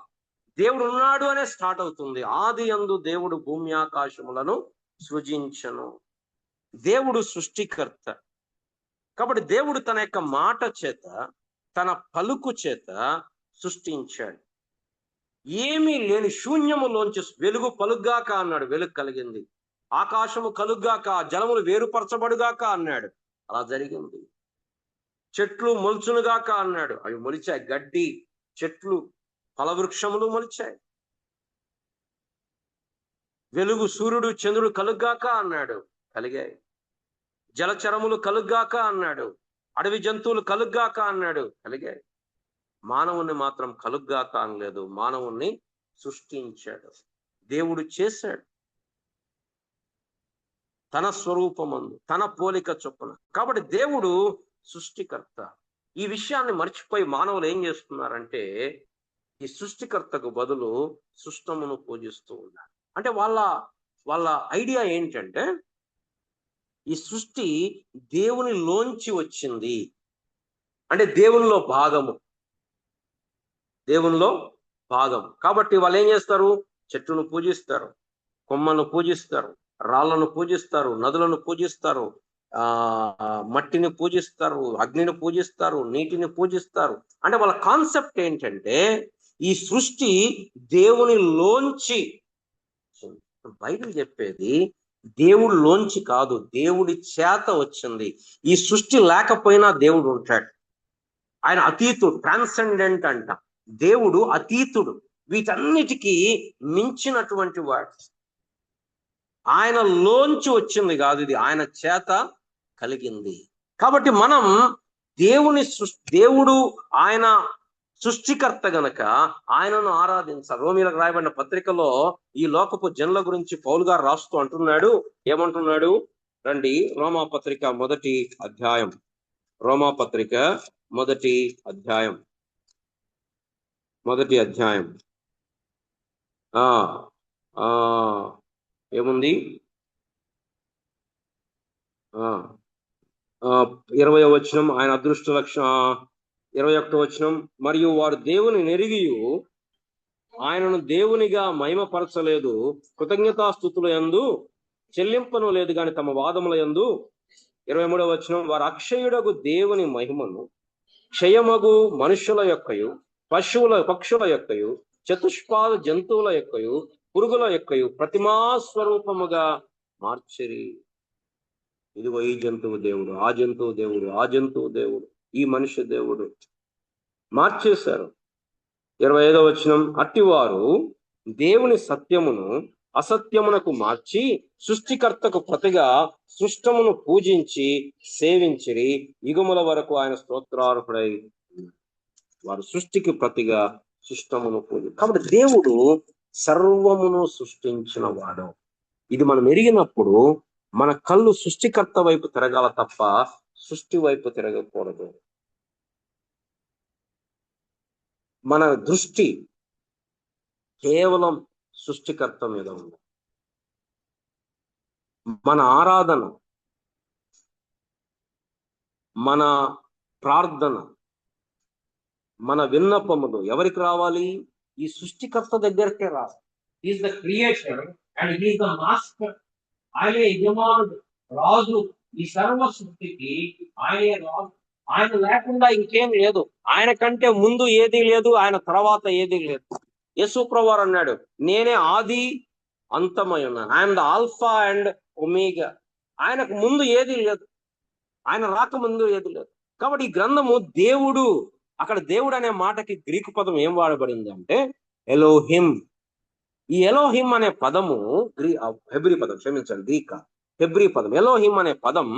దేవుడు ఉన్నాడు అనే స్టార్ట్ అవుతుంది. ఆది యందు దేవుడు భూమి ఆకాశములను సృజించను. దేవుడు సృష్టికర్త. కాబట్టి దేవుడు తన యొక్క మాట చేత, తన పలుకు చేత సృష్టించాడు. ఏమీ లేని శూన్యములోంచి వెలుగు పలుగ్గాక అన్నాడు, వెలుగు కలిగింది. ఆకాశము కలుగ్గాక, జలములు వేరుపరచబడుగాక అన్నాడు, అలా జరిగింది. చెట్లు మొలుచునుగాక అన్నాడు, అవి మొలిచాయి. గడ్డి, చెట్లు, ఫలవృక్షములు మొలిచాయి. వెలుగు, సూర్యుడు, చంద్రుడు కలుగ్గాక అన్నాడు, కలిగాయి. జలచరములు కలుగ్గాక అన్నాడు, అడవి జంతువులు కలుగ్గాక అన్నాడు, కలిగాయి. మానవుణ్ణి మాత్రం కలుగ్గాక అనలేదు, మానవుణ్ణి సృష్టించాడు. దేవుడు చేశాడు తన స్వరూపమందు, తన పోలిక చొప్పున. కాబట్టి దేవుడు సృష్టికర్త. ఈ విషయాన్ని మర్చిపోయి మానవులు ఏం చేస్తున్నారంటే ఈ సృష్టికర్తకు బదులు సృష్టమును పూజిస్తూ ఉన్నారు. అంటే వాళ్ళ ఐడియా ఏంటంటే ఈ సృష్టి దేవునిలోంచి వచ్చింది, అంటే దేవునిలో భాగము, దేవునిలో భాగం. కాబట్టి వాళ్ళు ఏం చేస్తారు? చెట్టును పూజిస్తారు, కొమ్మను పూజిస్తారు, రాళ్లను పూజిస్తారు, నదులను పూజిస్తారు, మట్టిని పూజిస్తారు, అగ్నిని పూజిస్తారు, నీటిని పూజిస్తారు. అంటే వాళ్ళ కాన్సెప్ట్ ఏంటంటే ఈ సృష్టి దేవునిలోంచి, బైబిల్ చెప్పేది దేవుడిలోంచి కాదు, దేవుడి చేత వచ్చింది. ఈ సృష్టి లేకపోయినా దేవుడు ఉంటాడు. ఆయన అతీతుడు, ట్రాన్సెండెంట్ అంట. దేవుడు అతీతుడు, వీటన్నిటికీ మించినటువంటి వాడు. ఆయన లోంచి వచ్చింది కాదు, ఇది ఆయన చేత కలిగింది. కాబట్టి మనం దేవుడు ఆయన సృష్టికర్త గనక ఆయనను ఆరాధించాలి. రోమీలకు రాయబడిన పత్రికలో ఈ లోకపు జనుల గురించి పౌలు గారు రాస్తూ అంటున్నాడు. ఏమంటున్నాడు? రండి, రోమాపత్రిక మొదటి అధ్యాయం, రోమాపత్రిక మొదటి అధ్యాయం ఏముంది? 20వ వచనం, ఆయన అదృష్ట లక్షణ. 21వ వచనం, మరియు వారు దేవుని నెరిగియు ఆయనను దేవునిగా మహిమపరచలేదు, కృతజ్ఞతాస్తుతుల యందు చెల్లింపను లేదు గాని తమ వాదముల యందు. 23వ వచనం, వారు అక్షయుడగు దేవుని మహిమను క్షయమగు మనుషుల యొక్కయు పక్షుల యొక్కయు చతుష్పాద జంతువుల యొక్కయు పురుగుల యొక్కయు ప్రతిమా స్వరూపముగా మార్చిరి. ఇదిగో ఈ జంతువు దేవుడు, ఆ జంతువు దేవుడు, ఆ జంతువు దేవుడు, ఈ మనిషి దేవుడు మార్చేశారు. 25వ వచనం, అట్టివారు దేవుని సత్యమును అసత్యమునకు మార్చి సృష్టికర్తకు ప్రతిగా సృష్టమును పూజించి సేవించిరి, యుగముల వరకు ఆయన స్తోత్రార్హుడై. వారు సృష్టికి ప్రతిగా సృష్టమును పూజ. కాబట్టి దేవుడు సర్వమును సృష్టించిన వాడు. ఇది మనం ఎరిగినప్పుడు మన కళ్ళు సృష్టికర్త వైపు తిరగాల తప్ప సృష్టి వైపు తిరగకూడదు. మన దృష్టి కేవలం సృష్టికర్త మీద ఉంది. మన ఆరాధన, మన ప్రార్థన, మన విన్నపములు ఎవరికి రావాలి? ఈ సృష్టికర్త దగ్గరికే రావాలి. Is the creator and is the master. ఆయనే యజమానుడు, రాజు. ఈ సర్వ సృష్టికి ఆయనే రాజు. ఆయన లేకుండా ఇంకేం లేదు. ఆయన కంటే ముందు ఏదీ లేదు, ఆయన తర్వాత ఏదీ లేదు. యేసు ప్రభువు అన్నాడు, నేనే ఆది అంతమై ఉన్నాను. I'm the alpha and omega. ఆయనకు ముందు ఏదీ లేదు, ఆయన రాకముందు ఏది లేదు. కాబట్టి ఈ గ్రంథము దేవుడు, అక్కడ దేవుడు అనే మాటకి గ్రీకు పదం ఏం వాడబడింది అంటే ఎలోహిం. ఈ ఎలోహిం అనే పదము హెబ్రీ పదం, క్షమించండి, గ్రీక్ హెబ్రీ పదం. ఎలోహిం అనే పదం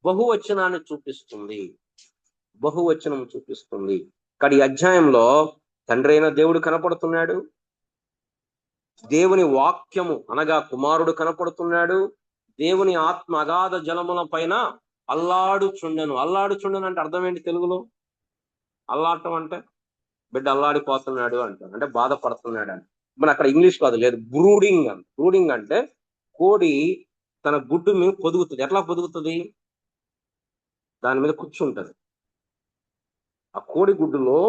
బహువచనాన్ని చూపిస్తుంది, బహువచనం చూపిస్తుంది. ఇక్కడ ఈ అధ్యాయంలో తండ్రి అయిన దేవుడు కనపడుతున్నాడు, దేవుని వాక్యము అనగా కుమారుడు కనపడుతున్నాడు, దేవుని ఆత్మ అగాధ జలముల పైన అల్లాడుచుండెను. అల్లాడుచుండెను అంటే అర్థం ఏంటి తెలుగులో? అల్లాడటం అంటే బిడ్డ అల్లాడిపోతున్నాడు అంటారు, అంటే బాధపడుతున్నాడు అని. మన అక్కడ ఇంగ్లీష్ కాదు, లేదు, బ్రూడింగ్ అని. బ్రూడింగ్ అంటే కోడి తన గుడ్డు మీద పొదుగుతుంది. ఎట్లా పొదుగుతుంది? దాని మీద కూర్చుంటది. ఆ కోడి గుడ్డులో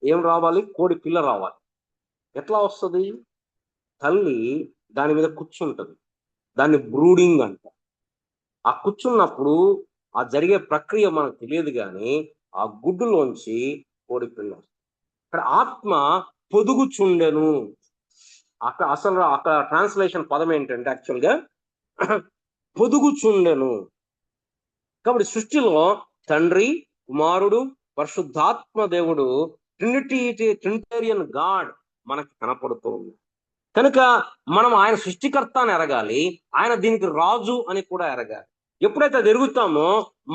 ఏం రావాలి? కోడి పిల్ల రావాలి. ఎట్లా వస్తుంది? తల్లి దాని మీద కూర్చుంటది, దాన్ని బ్రూడింగ్ అంట. ఆ కూర్చున్నప్పుడు ఆ జరిగే ప్రక్రియ మనకు తెలియదు, కానీ ఆ గుడ్డులోంచి కోడి పిల్ల. ఇక్కడ ఆత్మ పొదుగుచుండెను. అక్కడ ట్రాన్స్లేషన్ పదం ఏంటంటే యాక్చువల్గా పొదుగుచుండెను. కాబట్టి సృష్టిలో తండ్రి, కుమారుడు, పరిశుద్ధాత్మ దేవుడు, ట్రినిటేరియన్ గాడ్ మనకి కనపడుతూ ఉంది. కనుక మనం ఆయన సృష్టికర్త అని ఎరగాలి, ఆయన దీనికి రాజు అని కూడా ఎరగాలి. ఎప్పుడైతే ఎరుగుతామో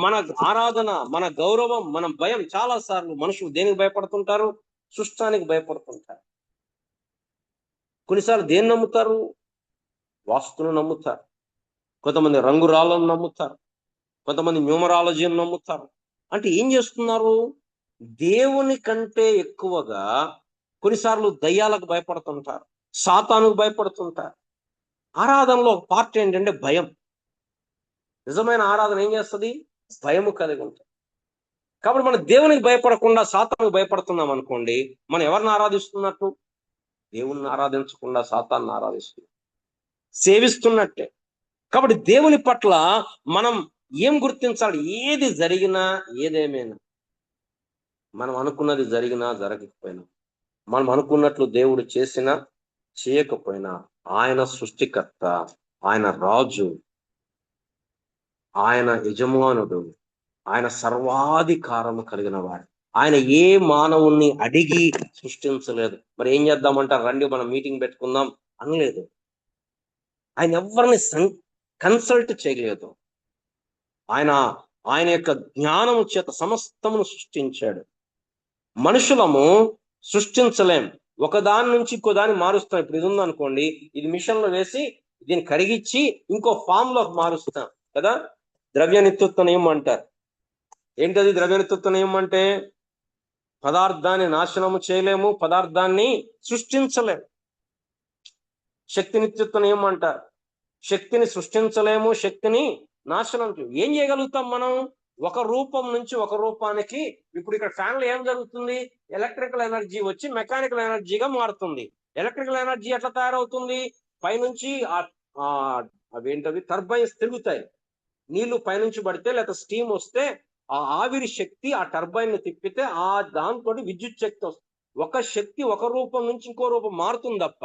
మన ఆరాధన, మన గౌరవం, మన భయం, చాలా సార్లు మనుషులు దేనికి భయపడుతుంటారు? సృష్టానికి భయపడుతుంటారు. కొన్నిసార్లు దేన్ని నమ్ముతారు? వాస్తును నమ్ముతారు, కొంతమంది రంగురాళ్ళను నమ్ముతారు, కొంతమంది న్యూమరాలజీని నమ్ముతారు. అంటే ఏం చేస్తున్నారు? దేవుని కంటే ఎక్కువగా కొన్నిసార్లు దయ్యాలకు భయపడుతుంటారు, సాతానుకు భయపడుతుంటారు. ఆరాధనలో ఒక పార్ట్ ఏంటంటే భయం. నిజమైన ఆరాధన ఏం చేస్తుంది? భయము కలిగి ఉంటుంది. కాబట్టి మనం దేవునికి భయపడకుండా సాతానుకు భయపడుతున్నాం అనుకోండి, మనం ఎవరిని ఆరాధిస్తున్నట్టు? దేవుణ్ణి ఆరాధించకుండా సాతాన్ని ఆరాధిస్తున్నాం, సేవిస్తున్నట్టే. కాబట్టి దేవుని పట్ల మనం ఏం గుర్తించాలి? ఏది జరిగినా, ఏదేమైనా, మనం అనుకున్నది జరిగినా జరగకపోయినా, మనం అనుకున్నట్లు దేవుడు చేసినా చేయకపోయినా, ఆయన సృష్టికర్త, ఆయన రాజు, ఆయన యజమానుడు, ఆయన సర్వాధికారము కలిగిన వాడు. ఆయన ఏ మానవుణ్ణి అడిగి సృష్టించలేదు. మరి ఏం చేద్దామంటారు? రండి మనం మీటింగ్ పెట్టుకుందాం అనలేదు. ఆయన ఎవరిని కన్సల్ట్ చేయలేదు. ఆయన ఆయన యొక్క జ్ఞానము చేత సమస్తమును సృష్టించాడు. మనుషులము సృష్టించలేం. ఒకదాని నుంచి ఇంకో దాన్ని మారుస్తాం. ఇప్పుడు ఇది ఉందనుకోండి, ఇది మిషన్ లో వేసి దీన్ని కరిగించి ఇంకో ఫామ్ లోకి మారుస్తాం కదా. ద్రవ్య నిత్యత్వ నియమం అంటారు. ఏంటది ద్రవ్య నిత్యత్వ నియమం అంటే? పదార్థాన్ని నాశనము చేయలేము, పదార్థాన్ని సృష్టించలేము. శక్తి నిత్యత్వ నియమం అంటారు. శక్తిని సృష్టించలేము, శక్తిని నాశనం ఏం చేయగలుగుతాం మనం? ఒక రూపం నుంచి ఒక రూపానికి. ఇప్పుడు ఇక్కడ ఫ్యాన్లో ఏం జరుగుతుంది? ఎలక్ట్రికల్ ఎనర్జీ వచ్చి మెకానికల్ ఎనర్జీగా మారుతుంది. ఎలక్ట్రికల్ ఎనర్జీ ఎట్లా తయారవుతుంది? పైనుంచి అవేంటవి టర్బైన్స్ తిరుగుతాయి. నీళ్లు పైనుంచి పడితే లేదా స్టీమ్ వస్తే ఆ ఆవిరి శక్తి ఆ టర్బైన్ ని తిప్పితే ఆ దాంతో విద్యుత్ శక్తి వస్తుంది. ఒక శక్తి ఒక రూపం నుంచి ఇంకో రూపం మారుతుంది తప్ప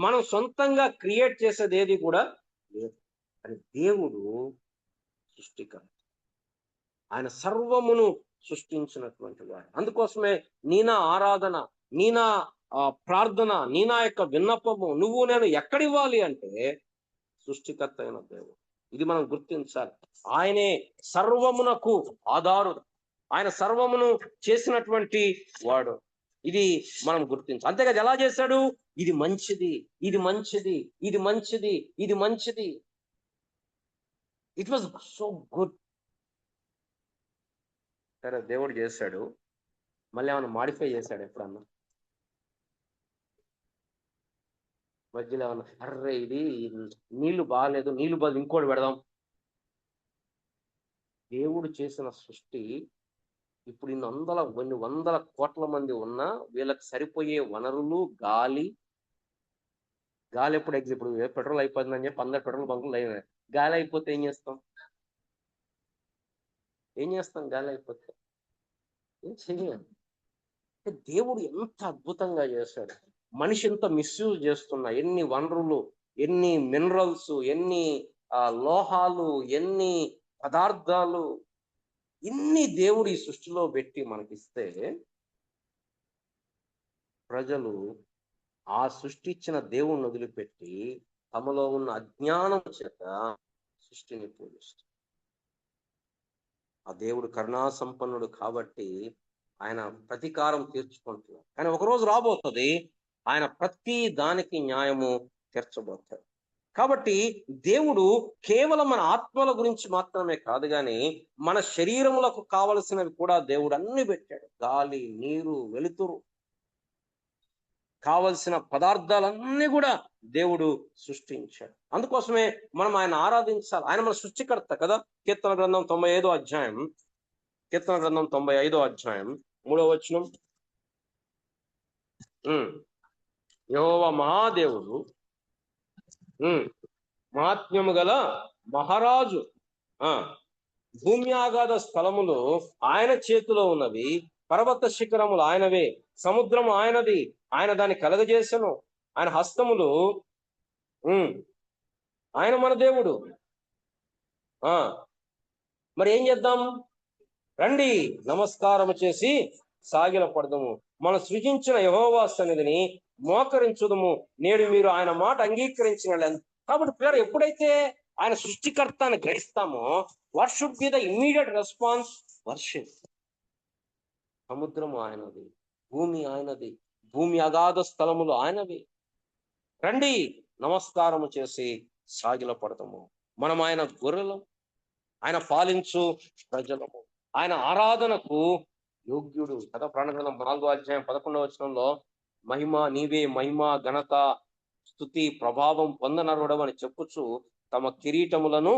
మనం సొంతంగా క్రియేట్ చేసేది ఏది కూడా లేదు. అని దేవుడు సృష్టికర్త, ఆయన సర్వమును సృష్టించినటువంటి వాడు. అందుకోసమే నీనా ఆరాధన, నీనా ప్రార్థన, నీనా యొక్క విన్నపము నువ్వు నేను ఎక్కడివ్వాలి అంటే సృష్టికర్త అయిన దేవుడు. ఇది మనం గుర్తించాలి. ఆయనే సర్వమునకు ఆధారు, ఆయన సర్వమును చేసినటువంటి వాడు. ఇది మనం గుర్తించాలి. అంతేకాదు ఎలా చేశాడు? ఇది మంచిది, ఇది మంచిది, ఇది మంచిది, ఇది మంచిది. It was so good. సరే దేవుడు చేశాడు, మళ్ళీ ఏమైనా మాడిఫై చేశాడు ఎప్పుడన్నా? మధ్యలో ఏమన్నా అర్రే ఇది నీళ్లు బాగాలేదు, నీళ్లు బదులు ఇంకోటి పెడదాం. దేవుడు చేసిన సృష్టి ఇప్పుడు కొన్ని వందల కోట్ల మంది ఉన్నా వీళ్ళకి సరిపోయే వనరులు గాలి ఎప్పుడు ఇప్పుడు పెట్రోల్ అయిపోతుందని చెప్పి 100 పెట్రోల్ బంకులు అయినాయి. గాలి అయిపోతే ఏం చేస్తాం? గాలి అయిపోతే ఏం చేయలేం. దేవుడు ఎంత అద్భుతంగా చేశాడు. మనిషి ఎంత మిస్యూజ్ చేస్తున్నా, ఎన్ని వనరులు, ఎన్ని మినరల్స్, ఎన్ని లోహాలు, ఎన్ని పదార్థాలు, ఇన్ని దేవుడు ఈ సృష్టిలో పెట్టి మనకిస్తే ప్రజలు ఆ సృష్టి ఇచ్చిన దేవుణ్ణి వదిలిపెట్టి తమలో ఉన్న అజ్ఞానం చేత సృష్టిని పూజిస్తారు. ఆ దేవుడు కరుణా సంపన్నుడు కాబట్టి ఆయన ప్రతీకారం తీర్చుకుంటున్నాడు. కానీ ఒకరోజు రాబోతుంది ఆయన ప్రతి దానికి న్యాయము తీర్చబోతాడు. కాబట్టి దేవుడు కేవలం మన ఆత్మల గురించి మాత్రమే కాదు, కానీ మన శరీరములకు కావలసినవి కూడా దేవుడు అన్ని పెట్టాడు. గాలి, నీరు, వెలుతురు, కావలసిన పదార్థాలన్నీ కూడా దేవుడు సృష్టించాడు. అందుకోసమే మనం ఆయన ఆరాధించాలి. ఆయన మన సృష్టికర్త కదా. కీర్తన గ్రంథం 95వ అధ్యాయం, కీర్తన గ్రంథం 95వ అధ్యాయం 3వ వచనం. యెహోవా మహాదేవుడు, మహాత్మ్యము గల మహారాజు. భూమి ఆగాధ స్థలములు ఆయన చేతిలో ఉన్నవి, పర్వత శిఖరములు ఆయనవే, సముద్రము ఆయనది, ఆయన దాన్ని కలగజేసెను, ఆయన హస్తములు. ఆయన మన దేవుడు. మరి ఏం చేద్దాం? రండి నమస్కారం చేసి సాగిల పడదము, మనం సృజించిన యెహోవా సన్నిధిని మోకరించుదము, నేడు మీరు ఆయన మాట అంగీకరించిన. కాబట్టి పేరు ఎప్పుడైతే ఆయన సృష్టికర్త అని గ్రహిస్తామో, what should be the immediate response? Worship. సముద్రము ఆయనది, భూమి ఆయనది, భూమి అగాధ స్థలములు ఆయనవి. రండి నమస్కారము చేసి సాగిలపడతాము. మనం ఆయన గొర్రెలు, ఆయన పాలించు ప్రజలము, ఆయన ఆరాధనకు యోగ్యుడు కదా. ప్రాణగ్రంథం 4వ అధ్యాయం 11వ వచనంలో మహిమ నీవే, మహిమ ఘనత స్తుతి ప్రభావం పొందనరుడవు అని చెప్పుచు తమ కిరీటములను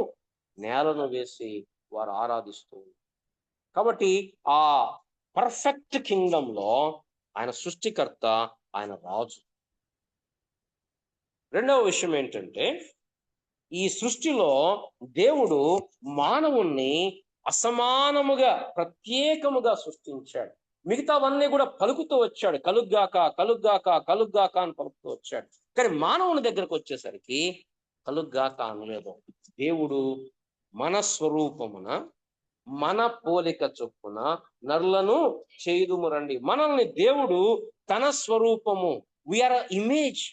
నేలను వేసి వారు ఆరాధిస్తూ. కాబట్టి ఆ పర్ఫెక్ట్ కింగ్డమ్ లో ఆయన సృష్టికర్త, ఆయన రాజు. రెండవ విషయం ఏంటంటే, ఈ సృష్టిలో దేవుడు మానవుణ్ణి అసమానముగా ప్రత్యేకముగా సృష్టించాడు. మిగతావన్నీ కూడా పలుకుతూ వచ్చాడు, కలుగ్గాక కలుగ్గాక కలుగ్గాక అని పలుకుతూ వచ్చాడు. కానీ మానవుని దగ్గరకు వచ్చేసరికి కలుగ్గాక అనలేదు. దేవుడు మన స్వరూపమున మన పోలిక చొప్పున నరులను చేయుదుము రండి. మనల్ని దేవుడు తన స్వరూపము, వీఆర్ ఇమేజ్.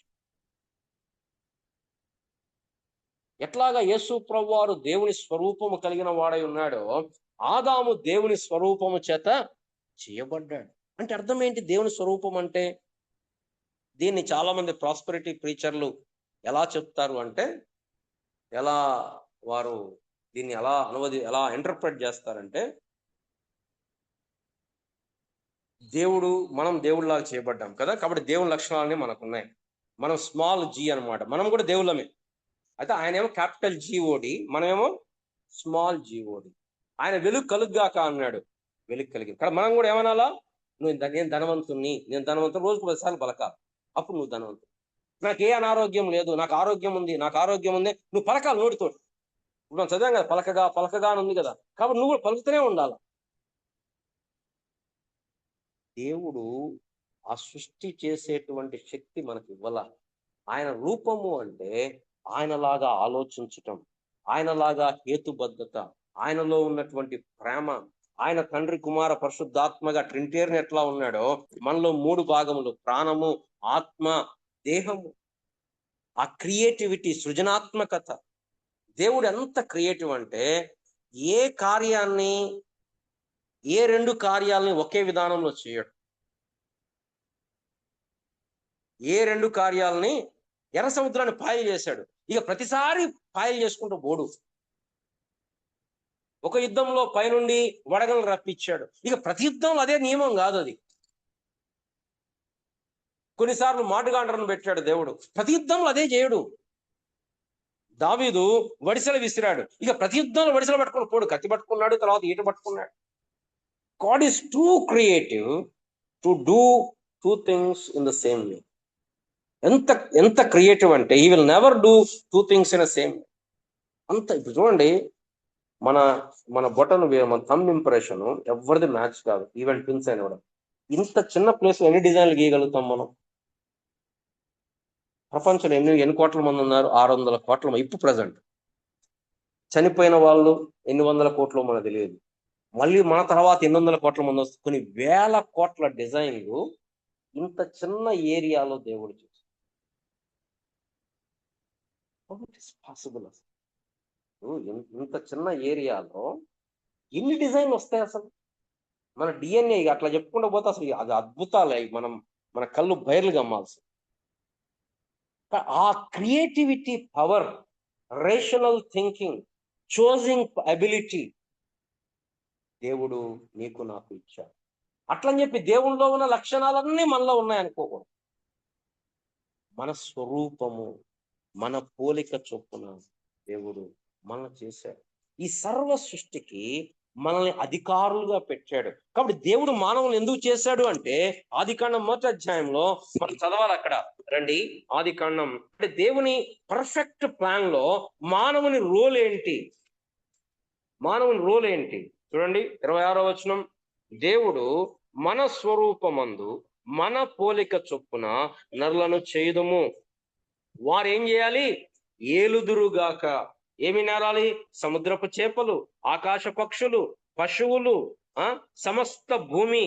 ఎట్లాగా యేసు ప్రభువారు దేవుని స్వరూపము కలిగిన వాడై ఉన్నాడో, ఆదాము దేవుని స్వరూపము చేత చేయబడ్డాడు. అంటే అర్థం ఏంటి దేవుని స్వరూపం అంటే? దీన్ని చాలా మంది ప్రాస్పెరిటీ ప్రీచర్లు ఎలా చెప్తారు అంటే, ఎలా వారు దీన్ని ఎలా ఇంటర్ప్రెట్ చేస్తారంటే, మనం దేవుడిలాగా చేయబడ్డాం కదా, కాబట్టి దేవుని లక్షణాలన్నీ మనకున్నాయి. మనం స్మాల్ జీ అనమాట, మనం కూడా దేవుళ్ళమే. అయితే ఆయనేమో క్యాపిటల్ జీఓడి, మనమేమో స్మాల్ జీఓడి. ఆయన వెలుగు కలుగ్గాక అన్నాడు, వెలుగు కలిగింది. కానీ మనం కూడా ఏమనాలా? నేను ధనవంతుణ్ణి, రోజుకు 10 సార్లు పలకాలి, అప్పుడు నువ్వు ధనవంతుడు. నాకు ఏ అనారోగ్యం లేదు, నాకు ఆరోగ్యం ఉంది, నువ్వు పలకాలి నోటితో. ఇప్పుడు మనం చదివాం కదా, పలకగా అని ఉంది కదా, కాబట్టి నువ్వు కూడా పలుకుతూనే ఉండాలి. దేవుడు ఆ సృష్టి చేసేటువంటి శక్తి మనకి ఇవ్వాల. ఆయన రూపము అంటే ఆయనలాగా ఆలోచించటం, ఆయనలాగా హేతుబద్ధత, ఆయనలో ఉన్నటువంటి ప్రేమ. ఆయన తండ్రి కుమార పరిశుద్ధాత్మగా ట్రినిటేరియన్ ఎట్లా ఉన్నాడో, మనలో 3 భాగములు, ప్రాణము, ఆత్మ, దేహము. ఆ క్రియేటివిటీ, సృజనాత్మకత. దేవుడు ఎంత క్రియేటివ్ అంటే, ఏ 2 కార్యాలని ఒకే విధానంలో చేయడు. ఏ 2 కార్యాలని, ఎర్ర సముద్రాన్ని పాయలు చేశాడు, ఇక ప్రతిసారి పాయలు చేసుకుంటూ పోడు. ఒక యుద్ధంలో పైనుండి వడగలను రప్పించాడు, ఇక ప్రతి యుద్ధంలో అదే నియమం కాదు అది. కొన్నిసార్లు మాటుగాండ్రను పెట్టాడు దేవుడు, ప్రతి యుద్ధంలో అదే చేయడు. దావీదు వడిసెలు విసిరాడు, ఇక ప్రతి యుద్ధంలో వడిసెలు పట్టుకుని పోడు, కత్తి పట్టుకున్నాడు, తర్వాత ఈట పట్టుకున్నాడు. God is two creative to do 2 things in the same way. ఎంత క్రియేటివ్ అంటే, he will never do 2 things in the same way. అంత. ఇప్పుడు చూడండి, మన బొటన్, మన థంబ్ ఇంప్రెషన్ ఎవరిది మ్యాచ్ కాదు, ఈవెన్ పిన్స్ అయిన కూడా. ఇంత చిన్న ప్లేస్ లో ఎన్ని డిజైన్లు గీయగలుగుతాం మనం? ప్రపంచంలో ఎన్ని కోట్ల మంది ఉన్నారు? 600 కోట్ల మంది ఇప్పుడు ప్రజెంట్. చనిపోయిన వాళ్ళు ఎన్ని వందల కోట్లు మనకు తెలియదు. మళ్ళీ మన తర్వాత 800 కోట్ల మంది వస్తుంది. కొన్ని వేల కోట్ల డిజైన్లు ఇంత చిన్న ఏరియాలో దేవుడు చేశాడు. పాసిబుల్ అసలు? ఇంత చిన్న ఏరియాలో ఎన్ని డిజైన్లు వస్తాయి అసలు? మన డిఎన్ఏ అట్లా చెప్పుకుంటూ పోతే అసలు అది అద్భుతాలే, మన కళ్ళు బయర్లు గమ్మాల్సి. ఆ creativity power, rational thinking, choosing ability దేవుడు నీకు నాకు ఇచ్చాడు. అట్లని చెప్పి దేవుళ్ళలో ఉన్న లక్షణాలన్నీ మనలో ఉన్నాయనుకోకూడదు. మన స్వరూపము, మన పోలిక చొప్పున దేవుడు మనం చేశాడు. ఈ సర్వ సృష్టికి మనల్ని అధికారులుగా పెట్టాడు. కాబట్టి దేవుడు మానవుని ఎందుకు చేశాడు అంటే, ఆదికాండం 1వ అధ్యాయంలో మనం చదవాలి. అక్కడ రండి, ఆదికాండం. అంటే దేవుని పర్ఫెక్ట్ ప్లాన్ లో మానవుని రోల్ ఏంటి? చూడండి, 26వ వచనం. దేవుడు మన స్వరూపమందు మన పోలిక చొప్పున నరులను చేయుదుము. వారు ఏం చేయాలి? ఏలుదురుగాక. ఏమి నేరాలి? సముద్రపు చేపలు, ఆకాశ పక్షులు, పశువులు, సమస్త భూమి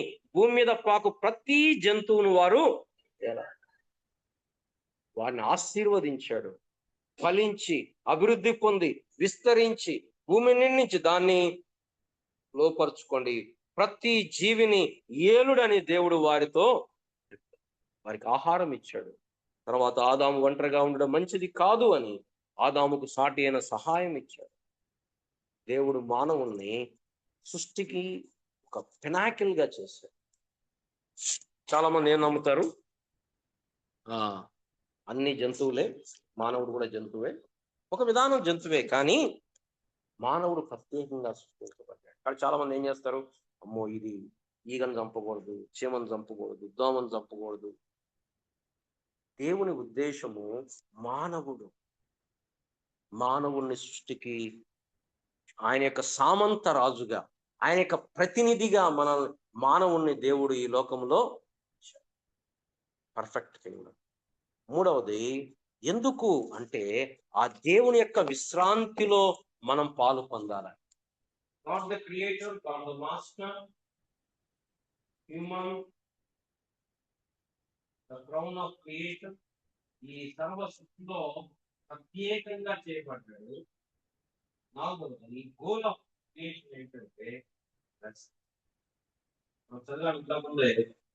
మీద పాకు ప్రతి జంతువును వారిని ఆశీర్వదించాడు. ఫలించి అభివృద్ధి పొంది విస్తరించి భూమి నిండించి దాన్ని లోపరుచుకోండి. ప్రతి జీవిని ఏలుడని దేవుడు వారికి ఆహారం ఇచ్చాడు. తర్వాత ఆదాము ఒంటరిగా ఉండడం మంచిది కాదు అని ఆదాముకు సాటి అయిన సహాయం ఇచ్చాడు. దేవుడు మానవుల్ని సృష్టికి ఒక పినాకిల్ గా చేశాడు. చాలా మంది ఏం నమ్ముతారు, అన్ని జంతువులే, మానవుడు కూడా జంతువే, ఒక విధానం జంతువే, కానీ మానవుడు ప్రత్యేకంగా సృష్టించబడ్డాడు. కానీ చాలా మంది ఏం చేస్తారు, అమ్మో ఇది ఈగను చంపకూడదు, చీమను చంపకూడదు, దోమను చంపకూడదు. దేవుని ఉద్దేశము మానవుడిని సృష్టికి ఆయన యొక్క సామంత రాజుగా, ఆయన యొక్క ప్రతినిధిగా మానవుణ్ణి దేవుడు ఈ లోకంలో పర్ఫెక్ట్ కింగ్. మూడవది ఎందుకు అంటే ఆ దేవుని యొక్క విశ్రాంతిలో మనం పాలు పొందాలి. God the creator, God the master, human the crown of creator, ఈ సర్వ సృష్టిలో ప్రత్యేకంగా చేయబడ్డాడు. నాలుగవది గోల్ ఆఫ్ క్రియేషన్ ఏంటంటే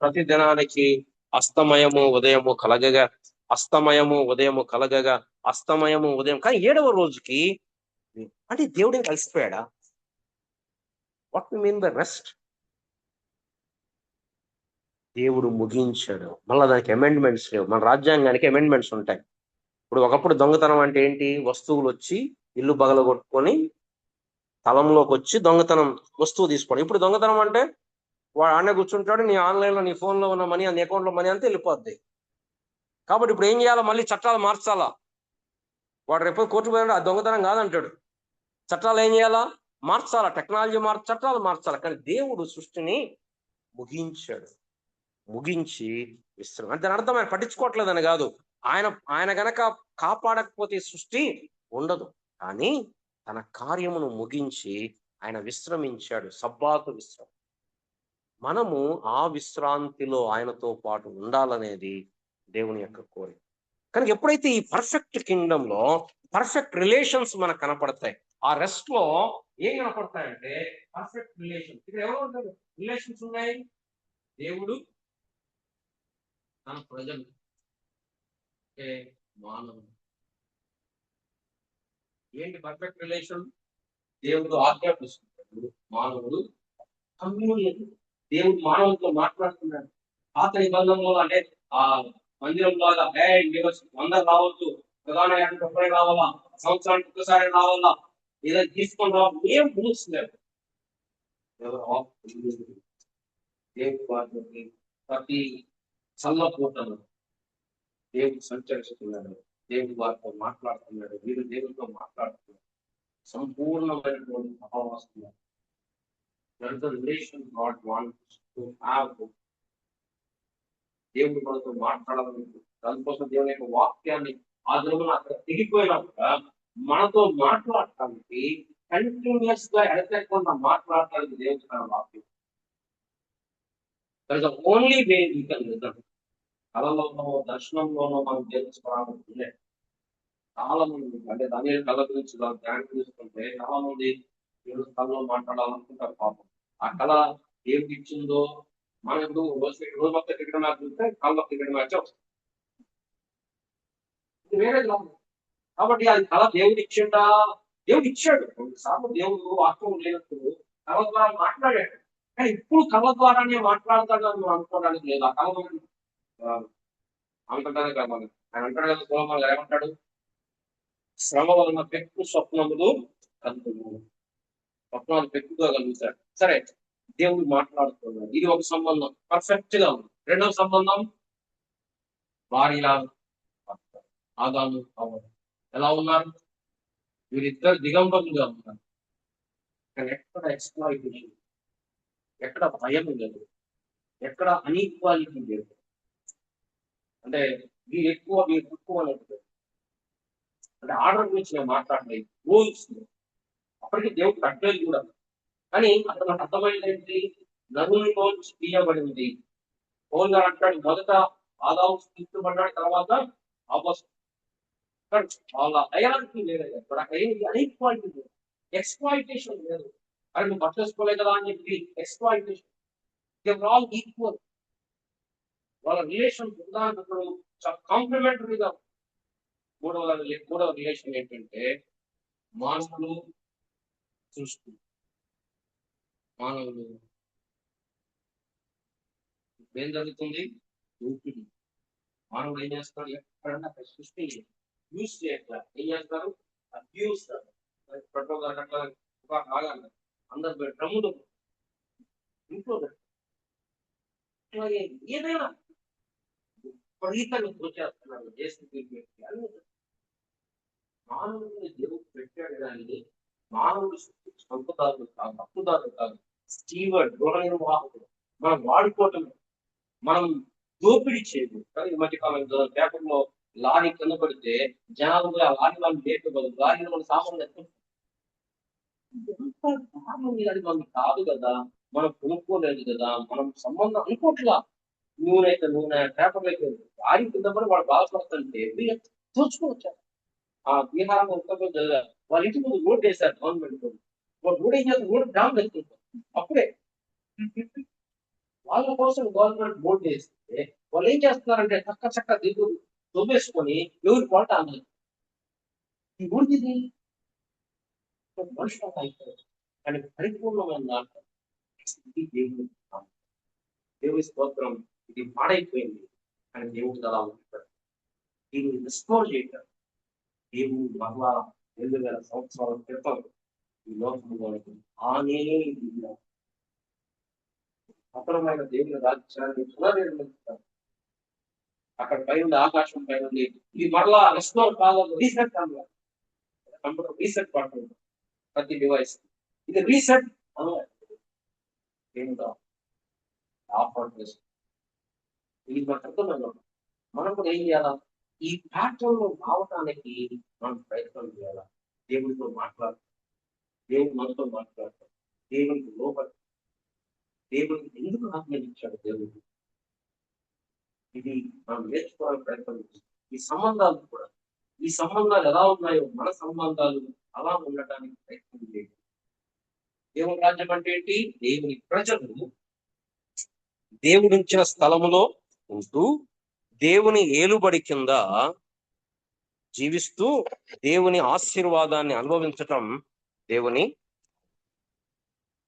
ప్రతి దినానికి అస్తమయము ఉదయము కలగగా, అస్తమయము ఉదయము కలగగా, అస్తమయము ఉదయం. కానీ 7వ రోజుకి అంటే దేవుడిని కలిసిపోయాడా? What we mean by rest? దేవుడు ముగించాడు. మళ్ళీ దానికి అమెండ్మెంట్స్ లేవు. మన రాజ్యాంగానికి అమెండ్మెంట్స్ ఉంటాయి. ఇప్పుడు ఒకప్పుడు దొంగతనం అంటే ఏంటి? వస్తువులు వచ్చి ఇల్లు బగలగొట్టుకొని స్థలంలోకి వచ్చి దొంగతనం వస్తువు తీసుకోవడం. ఇప్పుడు దొంగతనం అంటే వాడు ఆడనే కూర్చుంటాడు, నీ ఆన్లైన్లో నీ ఫోన్లో ఉన్న మనీ, నీ అకౌంట్లో మనీ అంతా వెళ్ళిపోద్ది. కాబట్టి ఇప్పుడు ఏం చేయాలా? మళ్ళీ చట్టాలు మార్చాలా. వాడు రేపు కోర్టు పోయినా ఆ దొంగతనం కాదంటాడు. చట్టాలు ఏం చేయాలా? మార్చాలా. టెక్నాలజీ చట్టాలు మార్చాలా. కానీ దేవుడు సృష్టిని ముగించాడు. ముగించి విశ్రాంతి. అంటే దాని అర్థం ఆయన పట్టించుకోవట్లేదని కాదు. ఆయన గనక కాపాడకపోతే సృష్టి ఉండదు. కానీ తన కార్యమును ముగించి ఆయన విశ్రమించాడు. సబ్బాతు విశ్రాంతి. మనము ఆ విశ్రాంతిలో ఆయనతో పాటు ఉండాలనేది దేవుని యొక్క కోరిక. కనుక ఎప్పుడైతే ఈ పర్ఫెక్ట్ కింగ్డమ్ లో పర్ఫెక్ట్ రిలేషన్స్ మనకు కనపడతాయి, ఆ రెస్ట్ లో ఏం కనపడతాయంటే పర్ఫెక్ట్ రిలేషన్స్. ఇక్కడ ఎవరు రిలేషన్స్ ఉన్నాయి? దేవుడు, తన ప్రజలు, మానవుడు. ఏంటి పర్ఫెక్ట్ రిలేషన్? దేవుడు ఆజ్ఞాపిస్తున్నాడు, మానవుడు కమ్యూనియన్. దేవుడు మానవులతో మాట్లాడుతున్నాడు. పాత నిబంధనలో అంటే ఆ మందిరం లాగా 100 రావద్దు, ప్రధాన యాత్ర రావాలా, సంవత్సరానికి ఒకసారి రావాలా, ఏదైనా తీసుకొని రావాలి, ఏం రూల్స్ లేవు. దేవుడు ప్రతి చల్లపోటను దేవుడు సంచరిస్తున్నాడు, దేవుడు వారితో మాట్లాడుతున్నాడు, వీరు దేవుడితో మాట్లాడుతున్నారు. సంపూర్ణమైనటువంటి సహవాసం. Relation God wants to have. దేవుడు మనతో మాట్లాడాలని, దానికోసం దేవుని యొక్క వాక్యాన్ని ఆ దేవుడు అక్కడ దిగిపోయినప్పుడు మనతో మాట్లాడటానికి కంటిన్యూస్ గా ఎడతెక్కకుండా మాట్లాడటానికి దేవుడు తన వాక్యం. Only way you can listen. కళలోనో దర్శనంలోనో మనం తెలుసుకోవాలంటే చాలా మంది, అంటే దాని కళ గురించి ధ్యానం తీసుకుంటే చాలా మంది కళలో మాట్లాడాలనుకుంటారు. పాపం ఆ కళ ఏమిటి ఇచ్చిందో మనం ఇప్పుడు రోజు మొత్తం క్రికెట్ మ్యాచ్ చూస్తే కళలో క్రికెట్ మ్యాచ్ వస్తుంది. వేరే కాబట్టి అది కళ దేవుడు ఇచ్చిండా? దేవుడు ఇచ్చాడు. కొన్నిసార్లు దేవుడు వాక్యం లేనప్పుడు కళ ద్వారా మాట్లాడాడు. కానీ ఇప్పుడు కళ ద్వారానే మాట్లాడతాడు అని మనం అనుకోవడానికి లేదు. ఆ కళ అనుకుంటానే కదా. ఆయన అంటాడు కదా, సులభంగా ఏమంటాడు? శ్రమ వలన పెక్కు స్వప్నములు కలుగును. స్వప్నాలు పెక్కుకోగలుగుతాడు. సరే, దేవుడు మాట్లాడుతున్నాడు. ఇది ఒక సంబంధం, పర్ఫెక్ట్ గా ఉంది. రెండవ సంబంధం భార్య ఆదాము అవ్వదు. ఎలా ఉన్నారు? వీరిద్దరు దిగంబరులుగా ఉన్నారు. కానీ ఎక్కడ ఎక్స్ప్లాయిటేషన్, ఎక్కడ భయం లేదు, ఎక్కడ అన్ఈక్వాలిటీ లేదు. అంటే వీరు ఎక్కువ వీరు తక్కువ అనేది. అంటే ఆర్డర్ గురించి నేను మాట్లాడలేదు, రూల్స్. అప్పటికి దేవుడు కట్టలేదు కూడా. కానీ అక్కడ నాకు అర్థమైంది ఏంటి? నరునిలోంచి తీయబడింది. పౌలు గారు అంటాడు, మొదట ఆదాము తీర్చబడ్డాడు, తర్వాత ఆపోజిట్. వాళ్ళ హైరార్కీ లేదు. అక్కడ ఏంటి? అన్ఈక్వాలిటీ లేదు, ఎక్స్ప్లాయిటేషన్ లేదు. అరే నువ్వు పట్టేసుకోలే కదా అని చెప్పి exploitation. They are all equal. వాళ్ళ రిలేషన్ ఉదాహరణకు కాంప్లిమెంటరీగా. మూడవ రిలేషన్ ఏంటంటే మానవులు సృష్టి. మానవులు ఏం జరుగుతుంది? దోపిడి. మానవుడు ఏం చేస్తాడు? ఎక్కడన్నా సృష్టి యూజ్ చేయట్లా. ఏం చేస్తారు? అబ్యూస్. పెట్రోల్ అట్లా ఆగాలి, అందరు డ్రమ్ములు ఇంట్లో ఏదైనా విపరీతంగా వచ్చేస్తున్నారు. మానవుడిని దేవుడు పెట్టాడు కానీ మానవుడు సంపదాలు కాదు, హక్కుదారులు కాదు. స్టీవర్డ్, గృహ నిర్వాహకుడు. మనం వాడుకోవటం, మనం దోపిడీ చేయదు. కానీ ఈ మధ్య కాలంలో పేపర్లో లారీ కింద పడితే జనాలు ఆ లారీ వాళ్ళు లేకపోదు, లారీలో మన సామాన్లు అది మనం కాదు కదా, మనం కొనుక్కోలేదు కదా, మనం సంబంధం అనుకోవట్లా. నూనె పేపర్లు అయితే లారీ కింద పడి వాడు బాధపడుతుంటే తోచుకోవచ్చా? ఆ బీహార్ వాళ్ళ ఇంటి ముందు రోడ్ వేశారు గవర్నమెంట్. వాళ్ళు రోడ్ ఏం చేస్తారు? రోడ్ డామ్ వెళ్తుంటారు. అప్పుడే వాళ్ళ కోసం గవర్నమెంట్ బోర్డు వేస్తే వాళ్ళు ఏం చేస్తున్నారంటే చక్క దిగులు దొబ్బేసుకొని ఎవరు కోట అన్నారు. ఈ ఊరిది మనుషులు అయిపోయారు. కానీ పరిపూర్ణమైన దాంట్లో ఇది దేవుడు. దేవుడి స్తోత్రం. ఇది పాడైపోయింది కానీ దేవుడు అలా ఉంటాడు. దీన్ని రిస్టోర్ చేయటం దేవుడు మరలా 2000 సంవత్సరాల క్రితం ఈ లోకంలో ఆనే అపరమైన దేవుని రాజ్యాన్ని పునర్నిర్మిస్తారు. అక్కడ పైన ఆకాశం పైన ఇది మరలా రెస్టోర్ కావాలి. రీసెట్ అన్నారు. కంప్యూటర్ రీసెట్ పడుతుంది ప్రతి డివైస్. ఇది రీసెట్ అన్నారు. ఇది మనకు అర్థమయ్యాం. మనం కూడా ఏం చేయాలా? ఈ ప్యాటర్న్ లో రావటానికి మనం ప్రయత్నం చేయాలా? దేవుడితో మాట్లాడతాం, దేవుడు మనతో మాట్లాడతాం, దేవుడికి లోపలి, దేవుడికి ఎందుకు ఆజ్ఞానించాడు దేవుడు, ఇది మనం నేర్చుకోవాలని ప్రయత్నం చేస్తాం. ఈ సంబంధాలు ఎలా ఉన్నాయో మన సంబంధాలు అలా ఉండటానికి ప్రయత్నం చేయాలి. దేవుని రాజ్యం అంటే ఏంటి? దేవుని ప్రజలు దేవుడించిన స్థలములో ఉంటూ దేవుని ఏలుబడి కింద జీవిస్తూ దేవుని ఆశీర్వాదాన్ని అనుభవించటం దేవుని.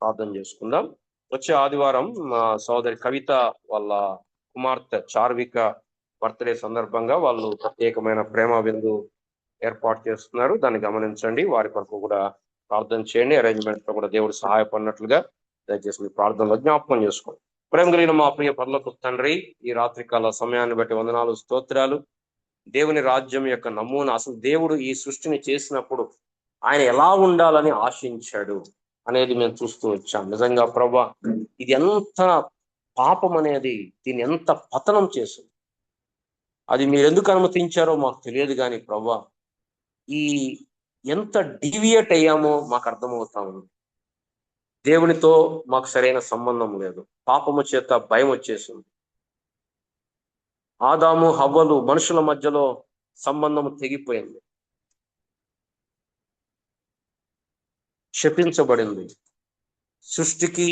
ప్రార్థన చేసుకుందాం. వచ్చే ఆదివారం మా సోదరి కవిత వాళ్ళ కుమార్తె చార్విక బర్త్డే సందర్భంగా వాళ్ళు ప్రత్యేకమైన ప్రేమ విందు ఏర్పాటు చేస్తున్నారు. దాన్ని గమనించండి. వారి కొరకు కూడా ప్రార్థన చేయండి. అరేంజ్మెంట్ లో కూడా దేవుడు సహాయపడినట్లుగా దయచేసి మీ ప్రార్థనలో జ్ఞాపకం చేసుకోండి. ప్రేమ కలిగిన మా ప్రియ పరలోక తండ్రి, ఈ రాత్రికాల సమయాన్ని బట్టి వందనాలు, స్తోత్రాలు. దేవుని రాజ్యం యొక్క నమూనా, అసలు దేవుడు ఈ సృష్టిని చేసినప్పుడు ఆయన ఎలా ఉండాలని ఆశించాడు అనేది మేము చూస్తూ వచ్చాం. నిజంగా ప్రభా, ఇది ఎంత పాపం అనేది దీన్ని ఎంత పతనం చేసింది. అది మీరు ఎందుకు అనుమతించారో మాకు తెలియదు కానీ ప్రభా, ఈ ఎంత డీవియేట్ అయ్యామో మాకు అర్థమవుతా ఉంది. దేవునితో మాకు సరైన సంబంధం లేదు. పాపము చేత భయం వచ్చేసింది. ఆదాము హవ్వలు మనుషుల మధ్యలో సంబంధం తెగిపోయింది, శపించబడింది. సృష్టికి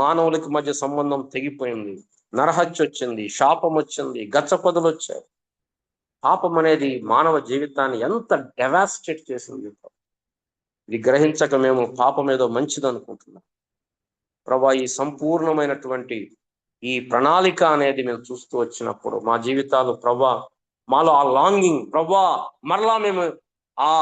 మానవులకి మధ్య సంబంధం తెగిపోయింది. నరహత్య వచ్చింది, శాపం వచ్చింది, గచ్చపదులు వచ్చాయి. పాపం అనేది మానవ జీవితాన్ని ఎంత డెవాస్టేట్ చేసింది. ఇది గ్రహించక మేము పాపం ఏదో మంచిది అనుకుంటున్నాం. ప్రభా, ఈ సంపూర్ణమైనటువంటి ఈ ప్రణాళిక అనేది మేము చూస్తూ వచ్చినప్పుడు మా జీవితాలు ప్రభా, మాలో ఆ లాంగింగ్ ప్రభా, మరలా మేము ఆ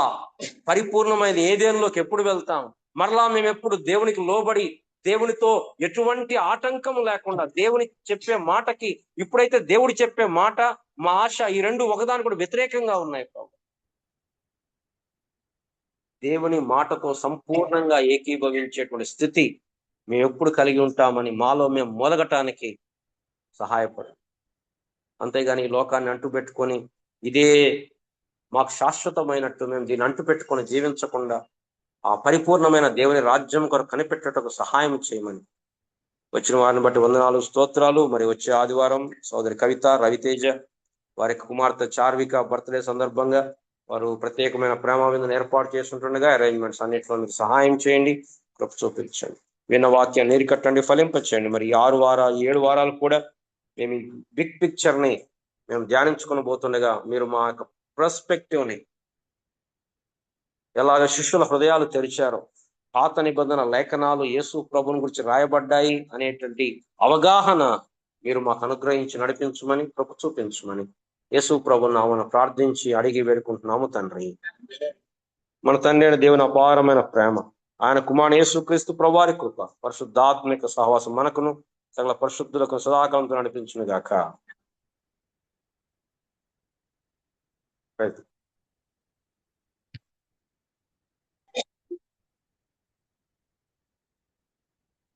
పరిపూర్ణమైన ఏదేనులోకి ఎప్పుడు వెళ్తాం, మరలా మేము ఎప్పుడు దేవునికి లోబడి దేవునితో ఎటువంటి ఆటంకం లేకుండా దేవుని చెప్పే మాటకి, ఇప్పుడైతే దేవుడు చెప్పే మాట మా ఆశ ఈ రెండు ఒకదాని కూడా వ్యతిరేకంగా ఉన్నాయి ప్రభు. దేవుని మాటతో సంపూర్ణంగా ఏకీభవించేటువంటి స్థితి మేము ఎప్పుడు కలిగి ఉంటామని మాలో మేము మొదగటానికి సహాయపడు. అంతేగాని ఈ లోకాన్ని అంటుపెట్టుకొని ఇదే మాకు శాశ్వతమైనట్టు మేము దీన్ని అంటుపెట్టుకొని జీవించకుండా ఆ పరిపూర్ణమైన దేవుని రాజ్యం కొరకు కనిపెట్టటకు సహాయం చేయమని వచ్చిన వారిని బట్టి వందనాలు, స్తోత్రాలు. మరి వచ్చే ఆదివారం సోదరి కవిత, రవితేజ వారి కుమార్తె చార్విక బర్త్డే సందర్భంగా వారు ప్రత్యేకమైన ప్రేమ విందును ఏర్పాటు చేస్తుండగా అరేంజ్మెంట్స్ అన్నింటిలో మీకు సహాయం చేయండి, కృప చూపించండి. విన్న వాక్యాన్ని నీరు కట్టండి, ఫలింపచేయండి. మరి 7 వారాలు కూడా మేము ఈ బిగ్ పిక్చర్ని మేము ధ్యానించుకొని పోతుండగా మీరు మా యొక్క పర్స్పెక్టివ్ని ఎలాగ శిష్యుల హృదయాలు తెరిచారో, పాత నిబంధన లేఖనాలు యేసు ప్రభుని గురించి రాయబడ్డాయి అనేటువంటి అవగాహన మీరు మాకు అనుగ్రహించి నడిపించమని, కృప చూపించమని యేసు ప్రభు నామమున ప్రార్థించి అడిగి వేడుకుంటున్నాము తండ్రి. మన తండ్రి అయిన దేవుని అపారమైన ప్రేమ, ఆయన కుమారుని యేసుక్రీస్తు ప్రభువారి కృప, పరిశుద్ధాత్మిక సహవాసం మనకును సకల పరిశుద్ధులకు సదాకాలంతో నడిపించును గాక.